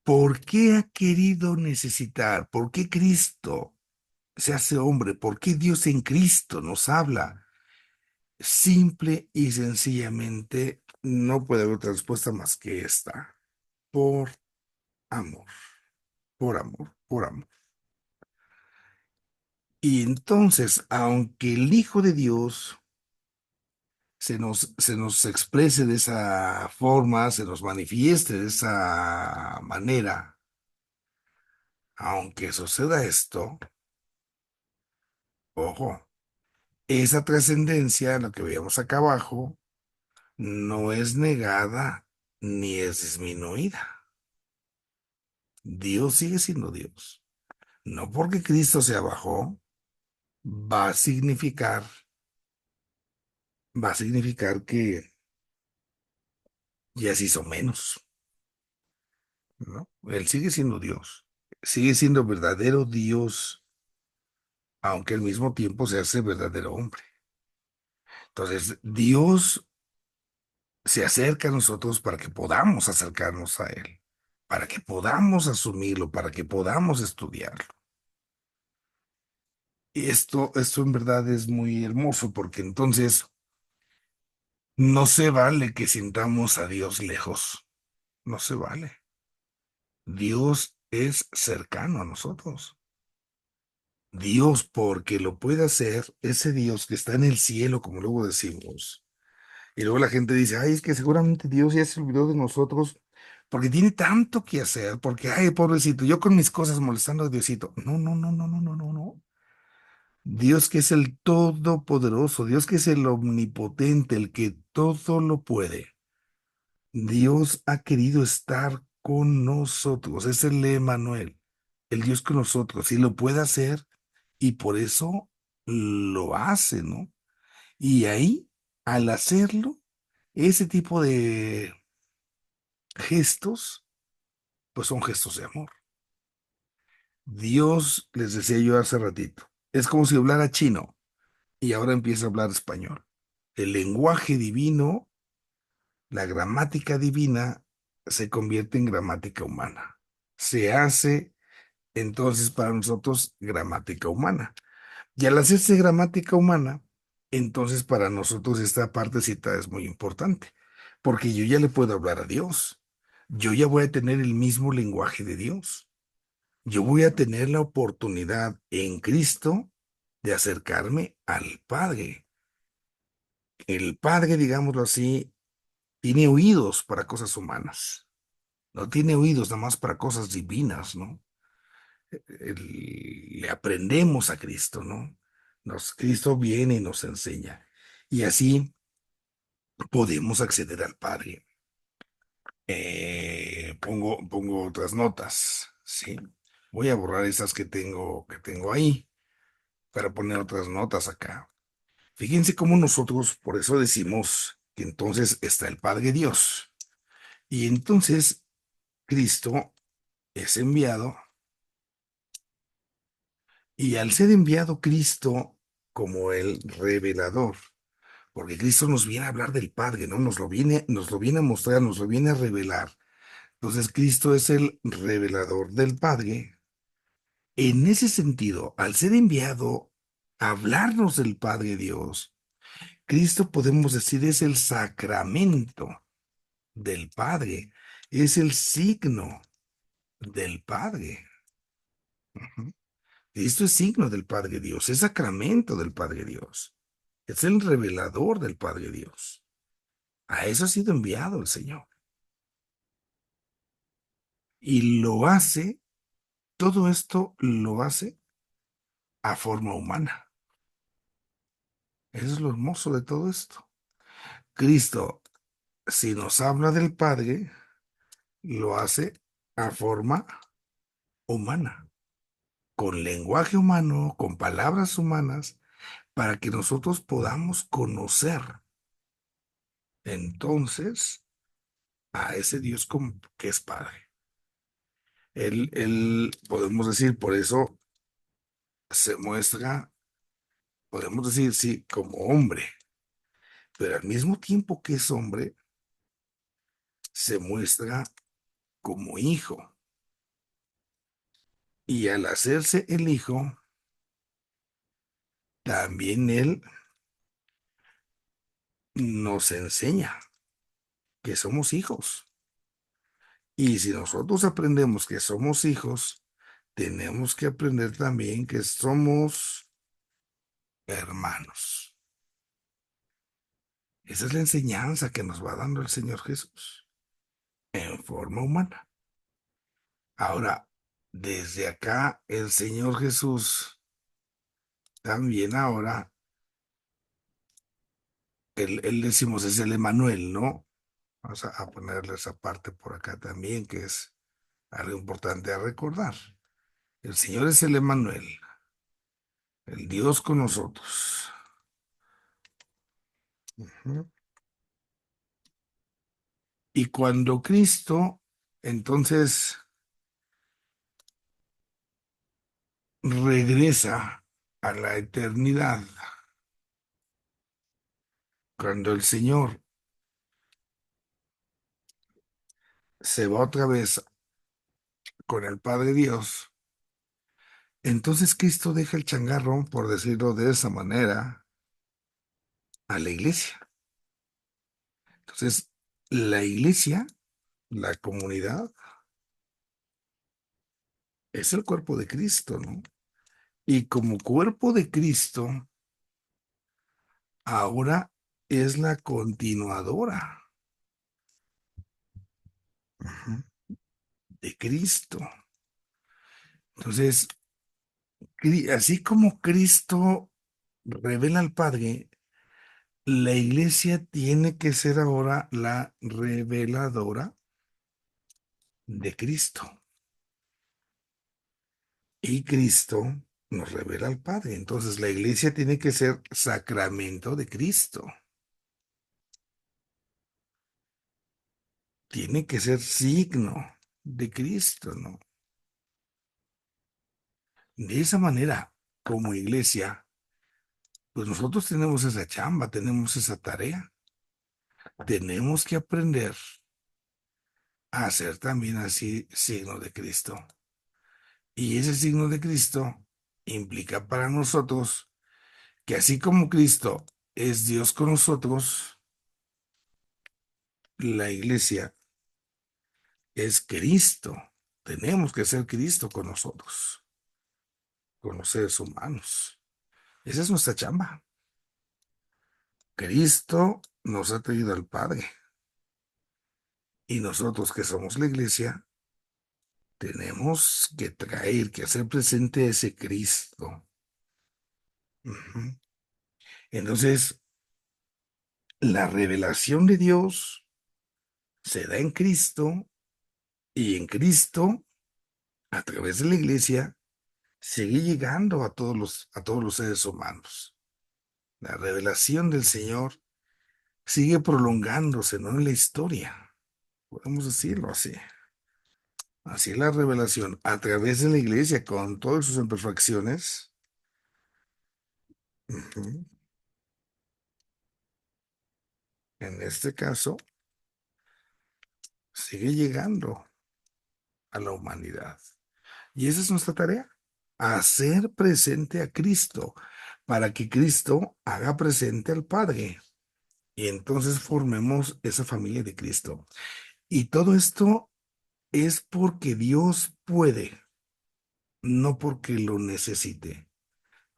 ¿Por qué ha querido necesitar? ¿Por qué Cristo se hace hombre? ¿Por qué Dios en Cristo nos habla? Simple y sencillamente no puede haber otra respuesta más que esta. Por amor, por amor, por amor. Y entonces, aunque el Hijo de Dios se nos exprese de esa forma, se nos manifieste de esa manera, aunque suceda esto, ojo, esa trascendencia, lo que veíamos acá abajo, no es negada ni es disminuida. Dios sigue siendo Dios. No porque Cristo se bajó, va a significar, va a significar que ya se hizo menos, ¿no? Él sigue siendo Dios, sigue siendo verdadero Dios, aunque al mismo tiempo se hace verdadero hombre. Entonces, Dios se acerca a nosotros para que podamos acercarnos a Él, para que podamos asumirlo, para que podamos estudiarlo. Y esto en verdad es muy hermoso porque entonces no se vale que sintamos a Dios lejos, no se vale. Dios es cercano a nosotros. Dios, porque lo puede hacer, ese Dios que está en el cielo, como luego decimos. Y luego la gente dice, ay, es que seguramente Dios ya se olvidó de nosotros porque tiene tanto que hacer, porque, ay, pobrecito, yo con mis cosas molestando a Diosito. No, no, no, no, no, no, no, no. Dios que es el todopoderoso, Dios que es el omnipotente, el que todo lo puede. Dios ha querido estar con nosotros, es el Emmanuel, el Dios con nosotros, y lo puede hacer, y por eso lo hace, ¿no? Y ahí, al hacerlo, ese tipo de gestos, pues son gestos de amor. Dios, les decía yo hace ratito, es como si hablara chino y ahora empieza a hablar español. El lenguaje divino, la gramática divina, se convierte en gramática humana. Se hace entonces para nosotros gramática humana. Y al hacerse gramática humana, entonces para nosotros esta partecita es muy importante, porque yo ya le puedo hablar a Dios. Yo ya voy a tener el mismo lenguaje de Dios. Yo voy a tener la oportunidad en Cristo de acercarme al Padre. El Padre, digámoslo así, tiene oídos para cosas humanas. No tiene oídos nada más para cosas divinas, ¿no? Le aprendemos a Cristo, ¿no? Cristo viene y nos enseña. Y así podemos acceder al Padre. Pongo otras notas, ¿sí? Voy a borrar esas que tengo ahí para poner otras notas acá. Fíjense cómo nosotros, por eso decimos que entonces está el Padre Dios. Y entonces Cristo es enviado, y al ser enviado Cristo como el revelador, porque Cristo nos viene a hablar del Padre, ¿no? Nos lo viene a mostrar, nos lo viene a revelar. Entonces, Cristo es el revelador del Padre. En ese sentido, al ser enviado a hablarnos del Padre Dios, Cristo podemos decir es el sacramento del Padre, es el signo del Padre. Ujú. Cristo es signo del Padre Dios, es sacramento del Padre Dios. Es el revelador del Padre Dios. A eso ha sido enviado el Señor. Y lo hace, todo esto lo hace a forma humana. Eso es lo hermoso de todo esto. Cristo, si nos habla del Padre, lo hace a forma humana, con lenguaje humano, con palabras humanas, para que nosotros podamos conocer entonces a ese Dios como que es Padre. Podemos decir, por eso se muestra, podemos decir, sí, como hombre, pero al mismo tiempo que es hombre, se muestra como hijo. Y al hacerse el hijo, también él nos enseña que somos hijos. Y si nosotros aprendemos que somos hijos, tenemos que aprender también que somos hermanos. Esa es la enseñanza que nos va dando el Señor Jesús en forma humana. Ahora, desde acá, el Señor Jesús también ahora, él decimos es el Emanuel, ¿no? Vamos a ponerle esa parte por acá también, que es algo importante a recordar. El Señor es el Emanuel, el Dios con nosotros. Ujú. Y cuando Cristo, entonces, regresa a la eternidad, cuando el Señor se va otra vez con el Padre Dios, entonces Cristo deja el changarro, por decirlo de esa manera, a la iglesia. Entonces, la iglesia, la comunidad, es el cuerpo de Cristo, ¿no? Y como cuerpo de Cristo, ahora es la continuadora, ujú, de Cristo. Entonces, así como Cristo revela al Padre, la iglesia tiene que ser ahora la reveladora de Cristo. Y Cristo nos revela al Padre. Entonces, la iglesia tiene que ser sacramento de Cristo. Tiene que ser signo de Cristo, ¿no? De esa manera, como iglesia, pues nosotros tenemos esa chamba, tenemos esa tarea. Tenemos que aprender a ser también así signo de Cristo. Y ese signo de Cristo implica para nosotros que así como Cristo es Dios con nosotros, la iglesia es Cristo. Tenemos que ser Cristo con nosotros, con los seres humanos. Esa es nuestra chamba. Cristo nos ha traído al Padre. Y nosotros que somos la iglesia, tenemos que traer, que hacer presente ese Cristo. Ujú. Entonces, la revelación de Dios se da en Cristo y en Cristo, a través de la iglesia, sigue llegando a todos los seres humanos. La revelación del Señor sigue prolongándose, ¿no? En la historia. Podemos decirlo así. Así es la revelación a través de la iglesia con todas sus imperfecciones. Ujú. En este caso, sigue llegando a la humanidad. Y esa es nuestra tarea, hacer presente a Cristo, para que Cristo haga presente al Padre. Y entonces formemos esa familia de Cristo. Y todo esto es porque Dios puede, no porque lo necesite.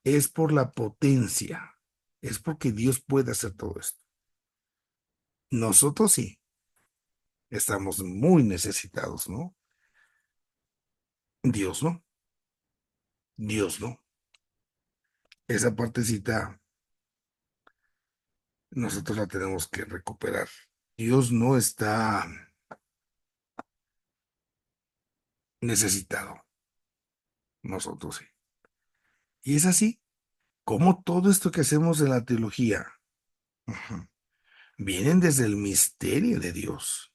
Es por la potencia, es porque Dios puede hacer todo esto. Nosotros sí, estamos muy necesitados, ¿no? Dios no, Dios no. Esa partecita nosotros la tenemos que recuperar. Dios no está necesitado, nosotros sí. Y es así, como todo esto que hacemos en la teología, ujú, vienen desde el misterio de Dios.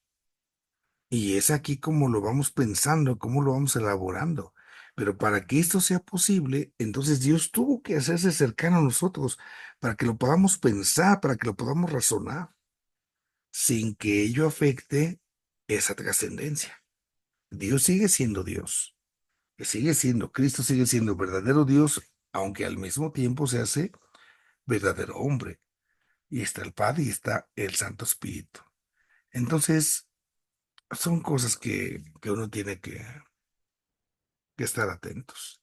Y es aquí como lo vamos pensando, cómo lo vamos elaborando. Pero para que esto sea posible, entonces Dios tuvo que hacerse cercano a nosotros para que lo podamos pensar, para que lo podamos razonar, sin que ello afecte esa trascendencia. Dios sigue siendo Dios, sigue siendo, Cristo sigue siendo verdadero Dios, aunque al mismo tiempo se hace verdadero hombre. Y está el Padre y está el Santo Espíritu. Entonces, son cosas que uno tiene que estar atentos.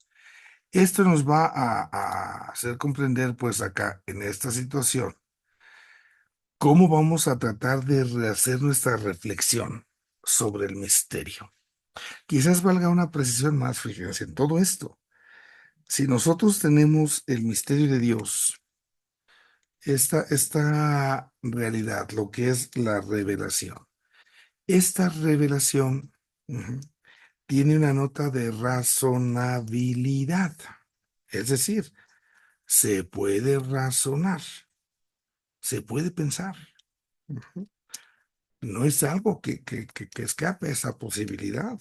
Esto nos va a hacer comprender, pues acá, en esta situación, cómo vamos a tratar de rehacer nuestra reflexión sobre el misterio. Quizás valga una precisión más, fíjense, en todo esto. Si nosotros tenemos el misterio de Dios, esta realidad, lo que es la revelación, esta revelación ujú, tiene una nota de razonabilidad, es decir, se puede razonar, se puede pensar. Ujú. No es algo que escape a esa posibilidad,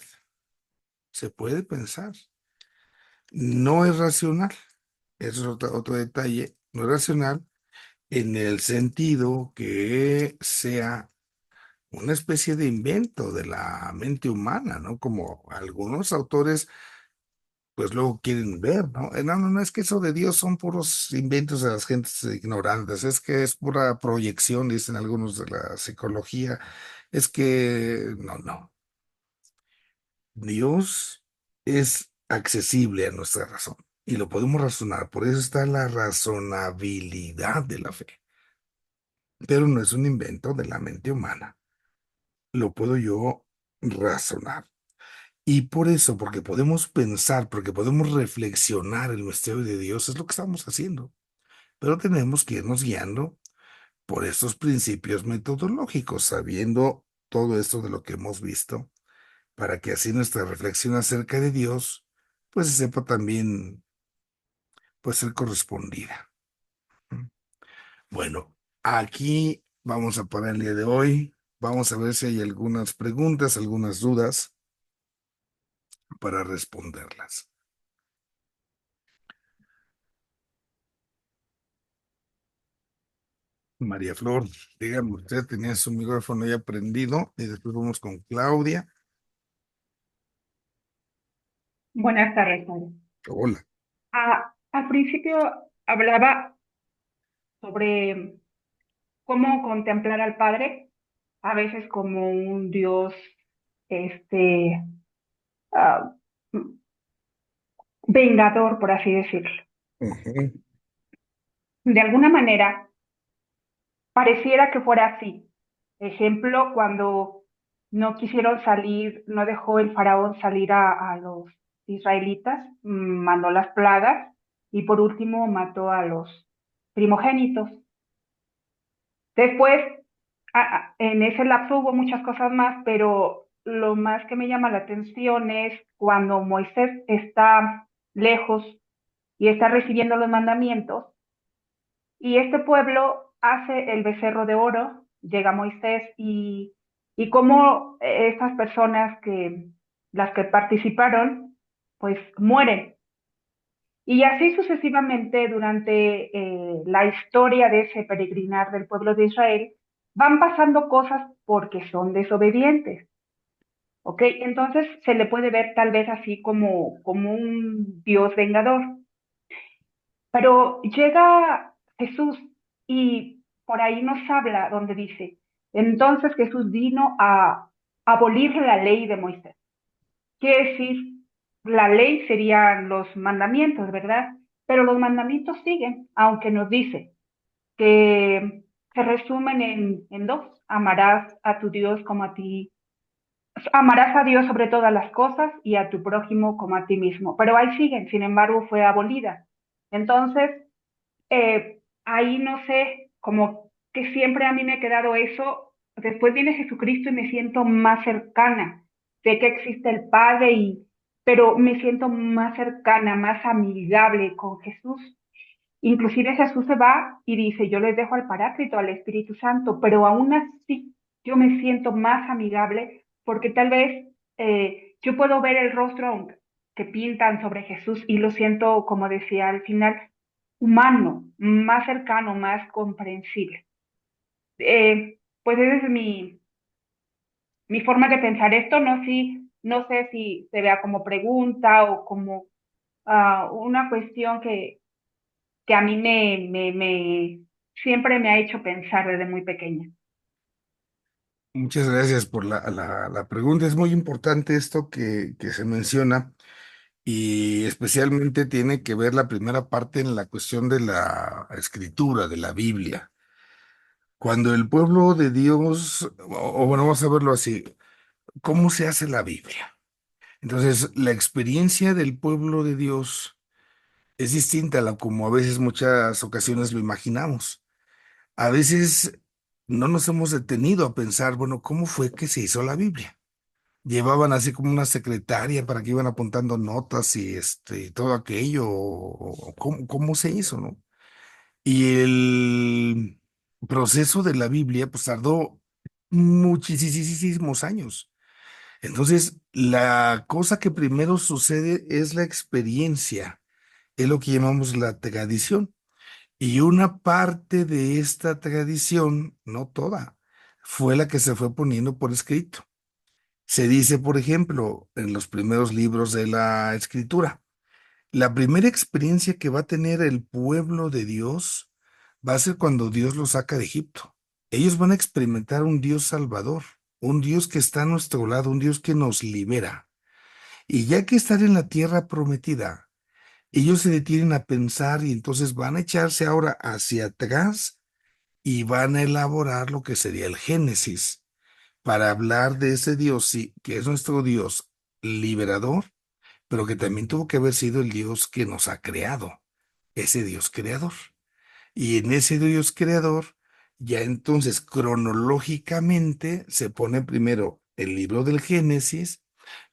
se puede pensar. No es racional, eso es otro detalle, no es racional en el sentido que sea una especie de invento de la mente humana, ¿no? Como algunos autores pues luego quieren ver, ¿no? No, es que eso de Dios son puros inventos de las gentes ignorantes, es que es pura proyección, dicen algunos de la psicología, es que no, Dios es accesible a nuestra razón y lo podemos razonar, por eso está la razonabilidad de la fe, pero no es un invento de la mente humana, lo puedo yo razonar. Y por eso, porque podemos pensar, porque podemos reflexionar el misterio de Dios, es lo que estamos haciendo. Pero tenemos que irnos guiando por estos principios metodológicos, sabiendo todo esto de lo que hemos visto, para que así nuestra reflexión acerca de Dios, pues se sepa también, pues ser correspondida. ¿Mm? Bueno, aquí vamos a parar el día de hoy. Vamos a ver si hay algunas preguntas, algunas dudas para responderlas. María Flor, dígame, usted tenía su micrófono ya prendido y después vamos con Claudia. Buenas tardes, Mario. Hola. Al principio hablaba sobre cómo contemplar al Padre, a veces como un Dios, este, ah, vengador, por así decirlo. Ujú, De alguna manera, pareciera que fuera así. Ejemplo, cuando no quisieron salir, no dejó el faraón salir a los israelitas, mandó las plagas y por último mató a los primogénitos. Después, en ese lapso hubo muchas cosas más, pero lo más que me llama la atención es cuando Moisés está lejos y está recibiendo los mandamientos, y este pueblo hace el becerro de oro, llega Moisés y cómo estas personas las que participaron, pues mueren. Y así sucesivamente durante la historia de ese peregrinar del pueblo de Israel, van pasando cosas porque son desobedientes, ¿ok? Entonces se le puede ver tal vez así como un Dios vengador. Pero llega Jesús y por ahí nos habla donde dice, entonces Jesús vino a abolir la ley de Moisés. Quiere decir, la ley serían los mandamientos, ¿verdad? Pero los mandamientos siguen, aunque nos dice. que se resumen en dos. Amarás a tu Dios como a ti, amarás a Dios sobre todas las cosas y a tu prójimo como a ti mismo. Pero ahí siguen, sin embargo, fue abolida. Entonces, ahí no sé, como que siempre a mí me ha quedado eso. Después viene Jesucristo y me siento más cercana. Sé que existe el Padre, pero me siento más cercana, más amigable con Jesús. Inclusive Jesús se va y dice, yo les dejo al Paráclito, al Espíritu Santo, pero aún así yo me siento más amigable porque tal vez yo puedo ver el rostro que pintan sobre Jesús y lo siento, como decía al final, humano, más cercano, más comprensible. Pues esa es mi forma de pensar esto, no sé si se vea como pregunta o como una cuestión que a mí siempre me ha hecho pensar desde muy pequeña. Muchas gracias por la pregunta. Es muy importante esto que se menciona y especialmente tiene que ver la primera parte en la cuestión de la escritura, de la Biblia. Cuando el pueblo de Dios, o bueno, vamos a verlo así, ¿cómo se hace la Biblia? Entonces, la experiencia del pueblo de Dios es distinta a la como a veces muchas ocasiones lo imaginamos. A veces no nos hemos detenido a pensar, bueno, ¿cómo fue que se hizo la Biblia? Llevaban así como una secretaria para que iban apuntando notas y todo aquello, o cómo se hizo, ¿no? Y el proceso de la Biblia, pues tardó muchísimos años. Entonces, la cosa que primero sucede es la experiencia, es lo que llamamos la tradición. Y una parte de esta tradición, no toda, fue la que se fue poniendo por escrito. Se dice, por ejemplo, en los primeros libros de la escritura, la primera experiencia que va a tener el pueblo de Dios va a ser cuando Dios los saca de Egipto. Ellos van a experimentar un Dios salvador, un Dios que está a nuestro lado, un Dios que nos libera. Y ya que están en la tierra prometida, ellos se detienen a pensar y entonces van a echarse ahora hacia atrás y van a elaborar lo que sería el Génesis para hablar de ese Dios, sí, que es nuestro Dios liberador, pero que también tuvo que haber sido el Dios que nos ha creado, ese Dios creador. Y en ese Dios creador, ya entonces cronológicamente se pone primero el libro del Génesis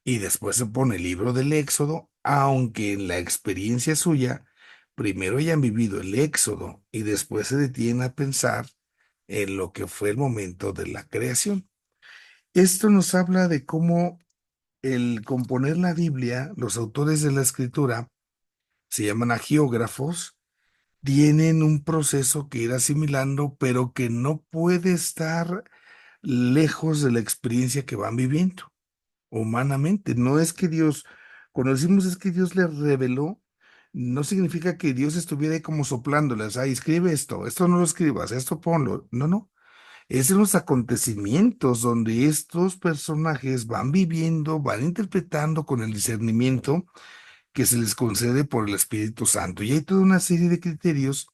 y después se pone el libro del Éxodo, aunque en la experiencia suya, primero hayan vivido el Éxodo y después se detienen a pensar en lo que fue el momento de la creación. Esto nos habla de cómo el componer la Biblia, los autores de la escritura, se llaman agiógrafos, tienen un proceso que ir asimilando, pero que no puede estar lejos de la experiencia que van viviendo humanamente. No es que Dios, cuando decimos es que Dios les reveló, no significa que Dios estuviera ahí como soplándoles, ay, escribe esto no lo escribas, esto ponlo. No, no. Es en los acontecimientos donde estos personajes van viviendo, van interpretando con el discernimiento que se les concede por el Espíritu Santo. Y hay toda una serie de criterios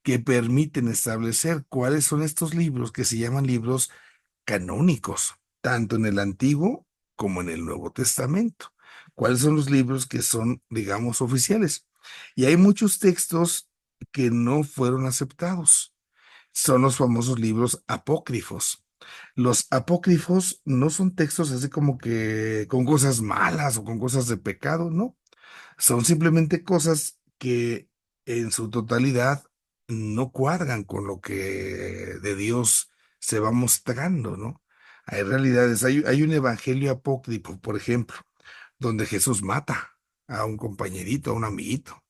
que permiten establecer cuáles son estos libros que se llaman libros canónicos, tanto en el Antiguo como en el Nuevo Testamento. ¿Cuáles son los libros que son, digamos, oficiales? Y hay muchos textos que no fueron aceptados. Son los famosos libros apócrifos. Los apócrifos no son textos así como que con cosas malas o con cosas de pecado, no. Son simplemente cosas que en su totalidad no cuadran con lo que de Dios se va mostrando, ¿no? Hay realidades, hay un evangelio apócrifo, por ejemplo, donde Jesús mata a un compañerito, a un amiguito.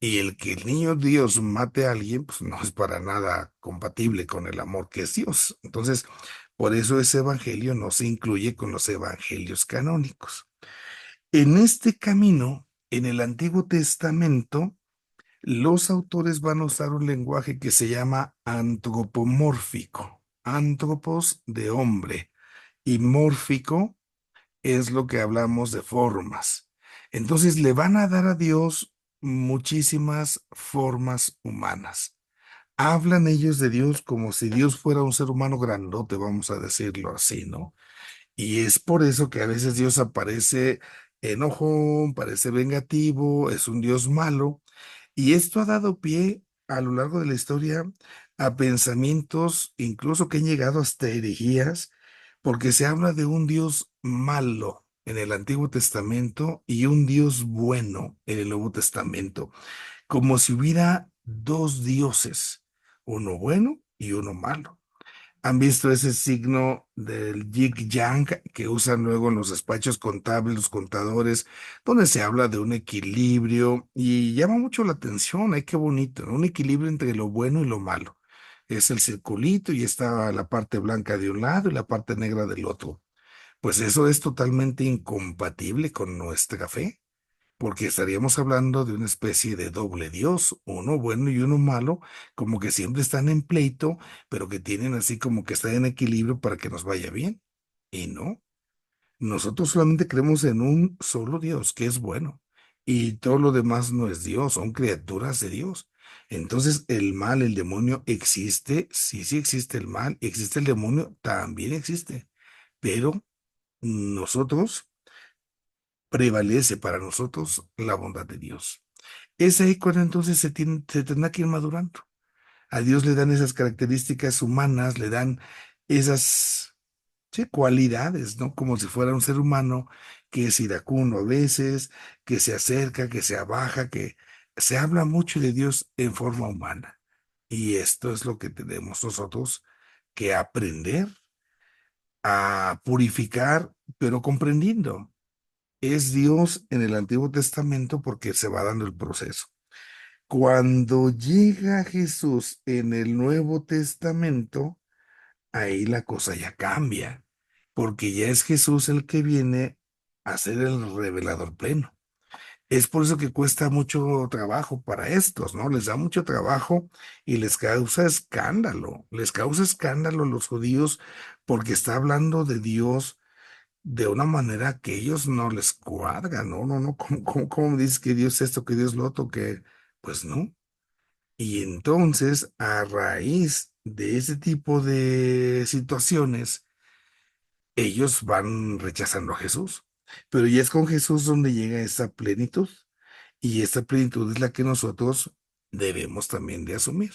Y el que el niño Dios mate a alguien, pues no es para nada compatible con el amor que es Dios. Entonces, por eso ese evangelio no se incluye con los evangelios canónicos. En este camino, en el Antiguo Testamento, los autores van a usar un lenguaje que se llama antropomórfico. Antropos de hombre y mórfico es lo que hablamos de formas. Entonces le van a dar a Dios muchísimas formas humanas. hablan ellos de Dios como si Dios fuera un ser humano grandote, vamos a decirlo así, ¿no? Y es por eso que a veces Dios aparece enojón, parece vengativo, es un Dios malo. Y esto ha dado pie a lo largo de la historia a pensamientos incluso que han llegado hasta herejías, porque se habla de un Dios malo en el Antiguo Testamento y un Dios bueno en el Nuevo Testamento, como si hubiera dos dioses, uno bueno y uno malo. ¿Han visto ese signo del yin-yang que usan luego en los despachos contables, los contadores, donde se habla de un equilibrio y llama mucho la atención? ¡Ay, qué bonito! ¿No? Un equilibrio entre lo bueno y lo malo. Es el circulito y está la parte blanca de un lado y la parte negra del otro. Pues eso es totalmente incompatible con nuestra fe, porque estaríamos hablando de una especie de doble Dios, uno bueno y uno malo, como que siempre están en pleito, pero que tienen así como que están en equilibrio para que nos vaya bien. Y no, nosotros solamente creemos en un solo Dios, que es bueno, y todo lo demás no es Dios, son criaturas de Dios. Entonces, el mal, el demonio existe, sí, sí existe el mal, existe el demonio, también existe, pero nosotros prevalece para nosotros la bondad de Dios. Es ahí cuando entonces se tendrá que ir madurando. A Dios le dan esas características humanas, le dan esas, sí, cualidades, ¿no? Como si fuera un ser humano que es iracundo a veces, que se acerca, que se abaja, que se habla mucho de Dios en forma humana. Y esto es lo que tenemos nosotros que aprender a purificar, pero comprendiendo. Es Dios en el Antiguo Testamento porque se va dando el proceso. Cuando llega Jesús en el Nuevo Testamento, ahí la cosa ya cambia, porque ya es Jesús el que viene a ser el revelador pleno. Es por eso que cuesta mucho trabajo para estos, ¿no? Les da mucho trabajo y les causa escándalo a los judíos porque está hablando de Dios de una manera que ellos no les cuadra, ¿no? No, no, ¿cómo dices que Dios esto, que Dios lo otro, que pues no? Y entonces, a raíz de ese tipo de situaciones, ellos van rechazando a Jesús. Pero ya es con Jesús donde llega esa plenitud. Y esta plenitud es la que nosotros debemos también de asumir.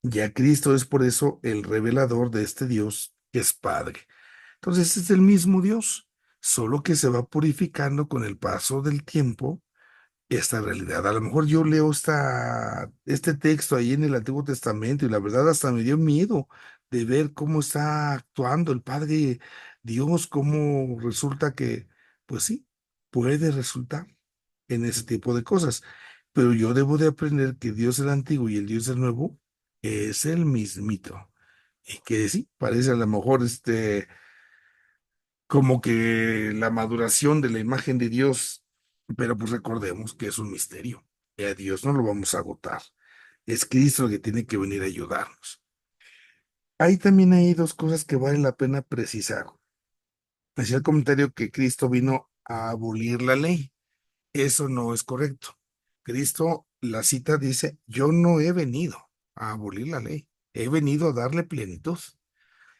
Ya Cristo es por eso el revelador de este Dios que es Padre. Entonces es el mismo Dios, solo que se va purificando con el paso del tiempo esta realidad. A lo mejor yo leo este texto ahí en el Antiguo Testamento y la verdad hasta me dio miedo de ver cómo está actuando el Padre Dios, cómo resulta que, pues sí, puede resultar en ese tipo de cosas. Pero yo debo de aprender que Dios el antiguo y el Dios del nuevo es el mismito. Y que sí, parece a lo mejor como que la maduración de la imagen de Dios, pero pues recordemos que es un misterio. Y a Dios no lo vamos a agotar. Es Cristo el que tiene que venir a ayudarnos. Hay también hay dos cosas que vale la pena precisar. Hacía el comentario que Cristo vino a abolir la ley. Eso no es correcto. Cristo, la cita dice, yo no he venido a abolir la ley, he venido a darle plenitud.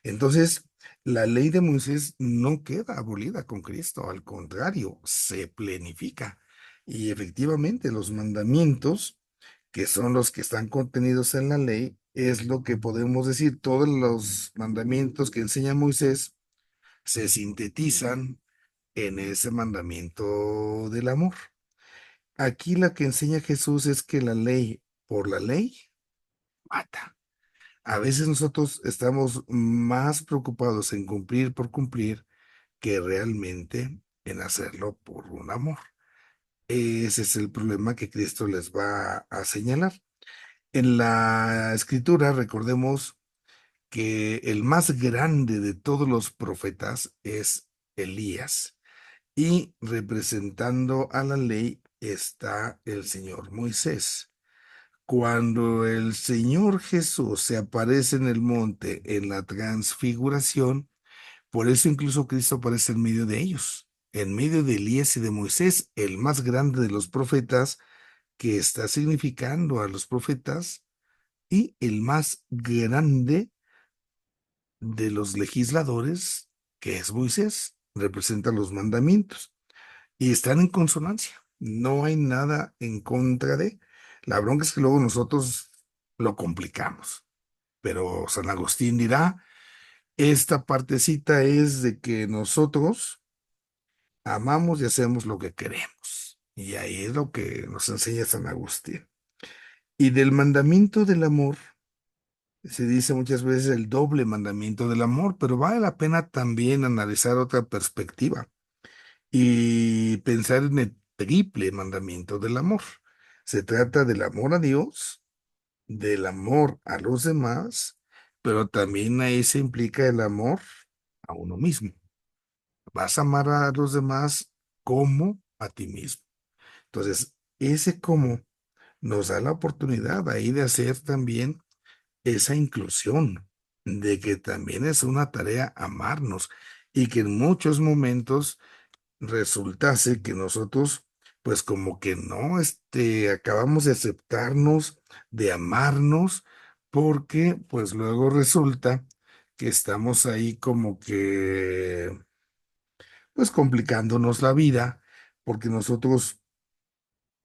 Entonces, la ley de Moisés no queda abolida con Cristo, al contrario, se plenifica. Y efectivamente, los mandamientos, que son los que están contenidos en la ley, es lo que podemos decir, todos los mandamientos que enseña Moisés se sintetizan en ese mandamiento del amor. Aquí la que enseña Jesús es que la ley, por la ley, mata. A veces nosotros estamos más preocupados en cumplir por cumplir que realmente en hacerlo por un amor. Ese es el problema que Cristo les va a señalar. En la escritura, recordemos que el más grande de todos los profetas es Elías y representando a la ley está el Señor Moisés. Cuando el Señor Jesús se aparece en el monte en la transfiguración, por eso incluso Cristo aparece en medio de ellos, en medio de Elías y de Moisés, el más grande de los profetas, que está significando a los profetas y el más grande de los legisladores, que es Moisés, representa los mandamientos y están en consonancia. No hay nada en contra de. La bronca es que luego nosotros lo complicamos, pero San Agustín dirá, esta partecita es de que nosotros amamos y hacemos lo que queremos. Y ahí es lo que nos enseña San Agustín. Y del mandamiento del amor, se dice muchas veces el doble mandamiento del amor, pero vale la pena también analizar otra perspectiva y pensar en el triple mandamiento del amor. Se trata del amor a Dios, del amor a los demás, pero también ahí se implica el amor a uno mismo. Vas a amar a los demás como a ti mismo. Entonces, ese cómo nos da la oportunidad ahí de hacer también esa inclusión, de que también es una tarea amarnos y que en muchos momentos resultase que nosotros, pues como que no, acabamos de aceptarnos, de amarnos, porque pues luego resulta que estamos ahí como que, pues complicándonos la vida, porque nosotros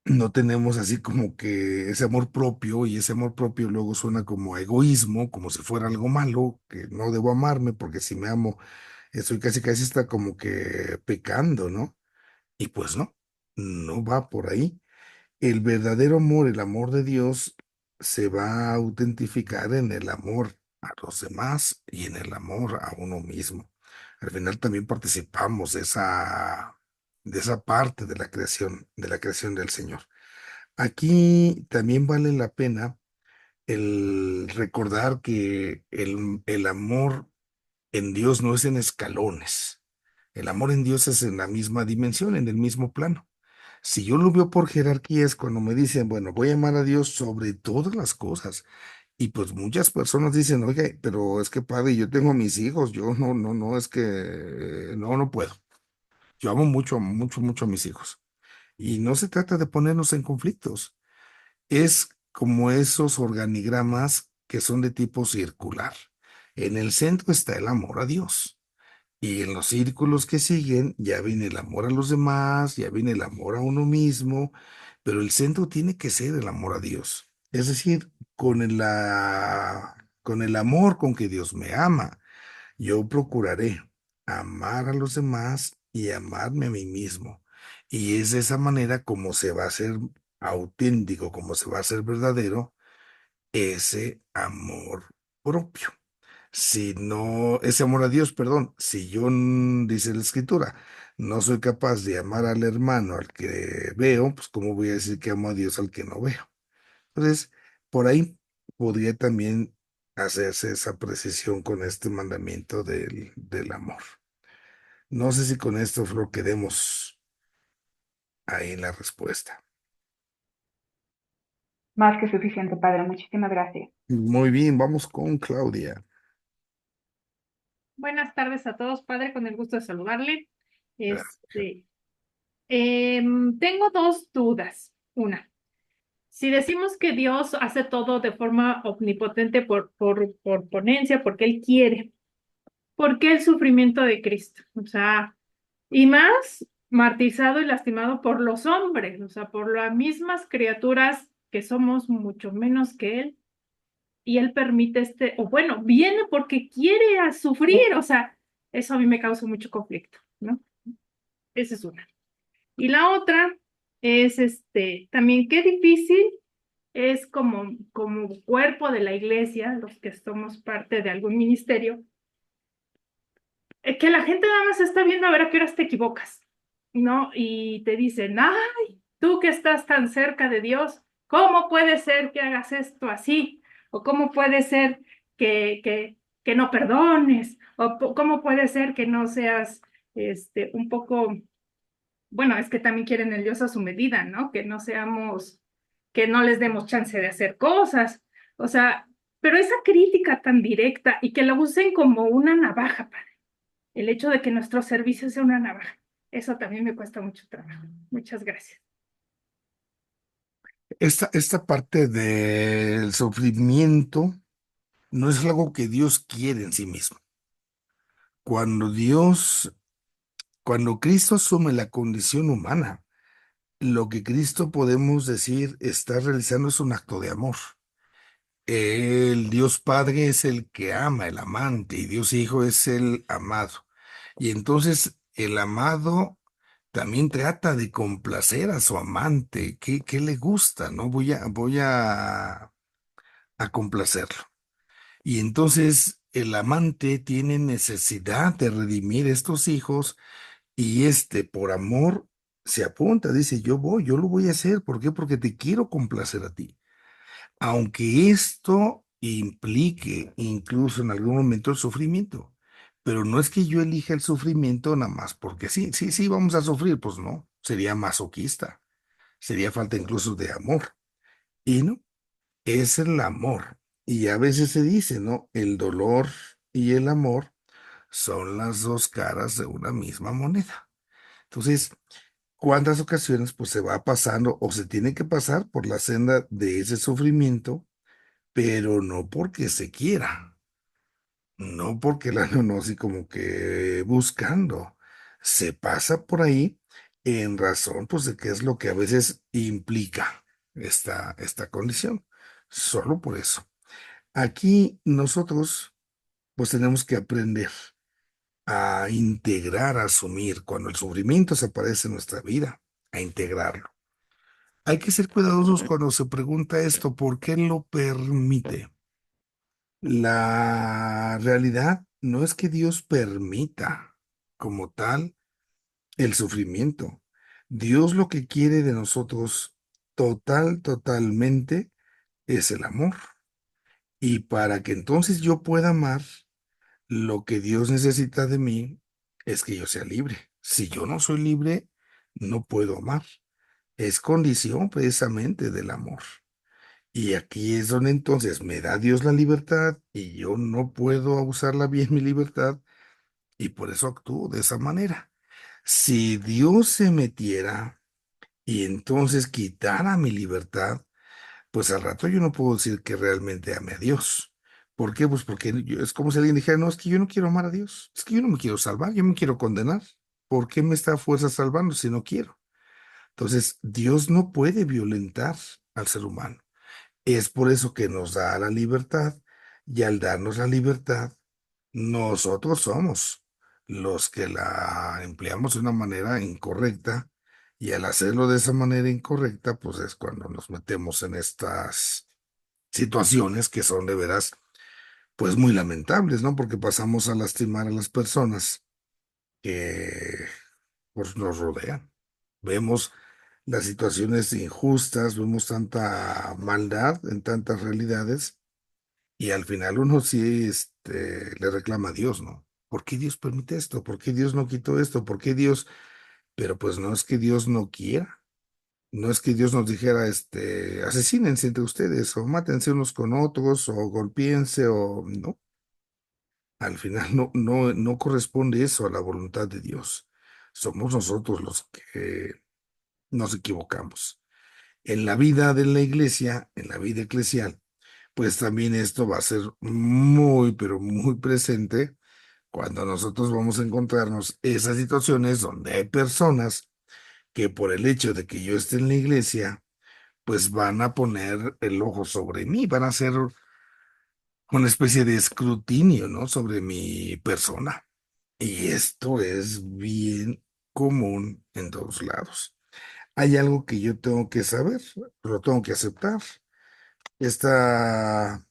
no tenemos así como que ese amor propio y ese amor propio luego suena como a egoísmo, como si fuera algo malo, que no debo amarme porque si me amo, estoy casi casi está como que pecando, ¿no? Y pues no, no va por ahí. El verdadero amor, el amor de Dios, se va a autentificar en el amor a los demás y en el amor a uno mismo. Al final también participamos de esa parte de la creación del Señor. Aquí también vale la pena el recordar que el amor en Dios no es en escalones. El amor en Dios es en la misma dimensión, en el mismo plano. Si yo lo veo por jerarquía es cuando me dicen, bueno, voy a amar a Dios sobre todas las cosas. Y pues muchas personas dicen, oye, pero es que padre, yo tengo a mis hijos, yo no, es que no puedo. Yo amo mucho, mucho, mucho a mis hijos. Y no se trata de ponernos en conflictos. Es como esos organigramas que son de tipo circular. En el centro está el amor a Dios. Y en los círculos que siguen ya viene el amor a los demás, ya viene el amor a uno mismo, pero el centro tiene que ser el amor a Dios. Es decir, con el amor con que Dios me ama, yo procuraré amar a los demás y amarme a mí mismo. Y es de esa manera como se va a hacer auténtico, como se va a hacer verdadero ese amor propio. Si no, ese amor a Dios, perdón, si yo, dice la escritura, no soy capaz de amar al hermano al que veo, pues ¿cómo voy a decir que amo a Dios al que no veo? Entonces, por ahí podría también hacerse esa precisión con este mandamiento del amor. No sé si con esto lo quedemos ahí en la respuesta. Más que suficiente, padre. Muchísimas gracias. Muy bien, vamos con Claudia. Buenas tardes a todos, padre, con el gusto de saludarle. Gracias. Este, Tengo dos dudas. Una, si decimos que Dios hace todo de forma omnipotente por ponencia, porque Él quiere, ¿por qué el sufrimiento de Cristo? O sea, y más martirizado y lastimado por los hombres, o sea, por las mismas criaturas que somos mucho menos que Él, y Él permite o bueno, viene porque quiere a sufrir, o sea, eso a mí me causa mucho conflicto, ¿no? Esa es una. Y la otra es también qué difícil es como cuerpo de la iglesia, los que somos parte de algún ministerio, que la gente nada más está viendo a ver a qué horas te equivocas, ¿no? Y te dicen, ay, tú que estás tan cerca de Dios, ¿cómo puede ser que hagas esto así? ¿O cómo puede ser que no perdones? ¿O cómo puede ser que no seas un poco, bueno, es que también quieren el Dios a su medida, ¿no? Que no seamos, que no les demos chance de hacer cosas. O sea, pero esa crítica tan directa y que la usen como una navaja, el hecho de que nuestro servicio sea una navaja. Eso también me cuesta mucho trabajo. Muchas gracias. Esta parte del sufrimiento no es algo que Dios quiere en sí mismo. Cuando Dios, cuando Cristo asume la condición humana, lo que Cristo podemos decir está realizando es un acto de amor. El Dios Padre es el que ama, el amante, y Dios Hijo es el amado. Y entonces el amado también trata de complacer a su amante. ¿Qué le gusta? ¿No? Voy a complacerlo. Y entonces el amante tiene necesidad de redimir estos hijos y por amor se apunta, dice, yo lo voy a hacer. ¿Por qué? Porque te quiero complacer a ti. Aunque esto implique incluso en algún momento el sufrimiento. Pero no es que yo elija el sufrimiento nada más porque sí, sí, sí, vamos a sufrir, pues no, sería masoquista, sería falta incluso de amor. Y no, es el amor. Y a veces se dice, ¿no? El dolor y el amor son las dos caras de una misma moneda. Entonces, ¿cuántas ocasiones pues se va pasando o se tiene que pasar por la senda de ese sufrimiento, pero no porque se quiera, no porque la no así como que buscando, se pasa por ahí en razón pues de qué es lo que a veces implica esta condición, solo por eso. Aquí nosotros pues tenemos que aprender a integrar, a asumir cuando el sufrimiento se aparece en nuestra vida, a integrarlo. Hay que ser cuidadosos cuando se pregunta esto, ¿por qué lo permite? La realidad no es que Dios permita como tal el sufrimiento. Dios lo que quiere de nosotros totalmente es el amor. Y para que entonces yo pueda amar, lo que Dios necesita de mí es que yo sea libre. Si yo no soy libre, no puedo amar. Es condición precisamente del amor. Y aquí es donde entonces me da Dios la libertad y yo no puedo usarla bien mi libertad y por eso actúo de esa manera. Si Dios se metiera y entonces quitara mi libertad, pues al rato yo no puedo decir que realmente ame a Dios. ¿Por qué? Pues porque es como si alguien dijera, no, es que yo no quiero amar a Dios, es que yo no me quiero salvar, yo me quiero condenar. ¿Por qué me está a fuerza salvando si no quiero? Entonces, Dios no puede violentar al ser humano. Es por eso que nos da la libertad y al darnos la libertad, nosotros somos los que la empleamos de una manera incorrecta y al hacerlo de esa manera incorrecta, pues es cuando nos metemos en estas situaciones que son de veras, pues muy lamentables, ¿no? Porque pasamos a lastimar a las personas que pues, nos rodean. Vemos las situaciones injustas, vemos tanta maldad en tantas realidades y al final uno sí le reclama a Dios, ¿no? ¿Por qué Dios permite esto? ¿Por qué Dios no quitó esto? ¿Por qué Dios? Pero pues no es que Dios no quiera, no es que Dios nos dijera, asesínense entre ustedes o mátense unos con otros o golpéense o no. Al final no corresponde eso a la voluntad de Dios. Somos nosotros los que nos equivocamos. En la vida de la iglesia, en la vida eclesial, pues también esto va a ser muy, pero muy presente cuando nosotros vamos a encontrarnos esas situaciones donde hay personas que por el hecho de que yo esté en la iglesia, pues van a poner el ojo sobre mí, van a hacer una especie de escrutinio, ¿no? Sobre mi persona. Y esto es bien común en todos lados. Hay algo que yo tengo que saber, lo tengo que aceptar. Esta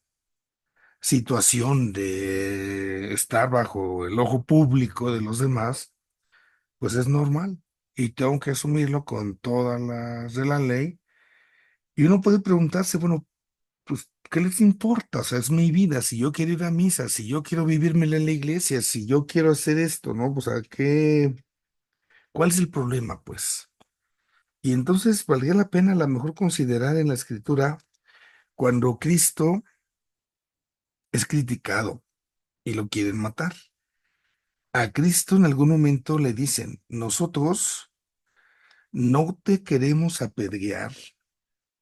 situación de estar bajo el ojo público de los demás, pues es normal y tengo que asumirlo con todas las de la ley. Y uno puede preguntarse, bueno, pues, ¿qué les importa? O sea, es mi vida. Si yo quiero ir a misa, si yo quiero vivírmela en la iglesia, si yo quiero hacer esto, ¿no? O sea, ¿cuál es el problema, pues? Y entonces valdría la pena a lo mejor considerar en la escritura cuando Cristo es criticado y lo quieren matar. A Cristo en algún momento le dicen, nosotros no te queremos apedrear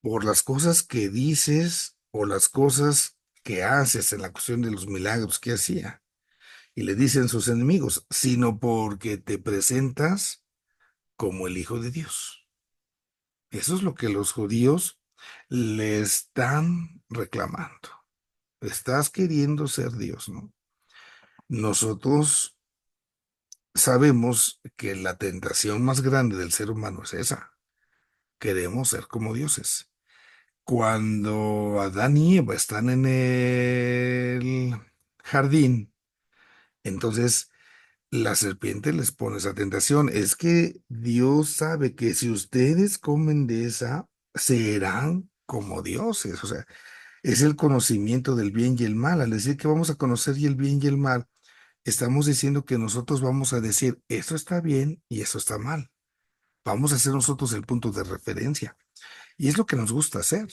por las cosas que dices o las cosas que haces en la cuestión de los milagros que hacía. Y le dicen sus enemigos, sino porque te presentas como el Hijo de Dios. Eso es lo que los judíos le están reclamando. Estás queriendo ser Dios, ¿no? Nosotros sabemos que la tentación más grande del ser humano es esa. Queremos ser como dioses. Cuando Adán y Eva están en el jardín, entonces la serpiente les pone esa tentación. Es que Dios sabe que si ustedes comen de esa, serán como dioses. O sea, es el conocimiento del bien y el mal. Al decir que vamos a conocer y el bien y el mal, estamos diciendo que nosotros vamos a decir, esto está bien y eso está mal. Vamos a ser nosotros el punto de referencia. Y es lo que nos gusta hacer.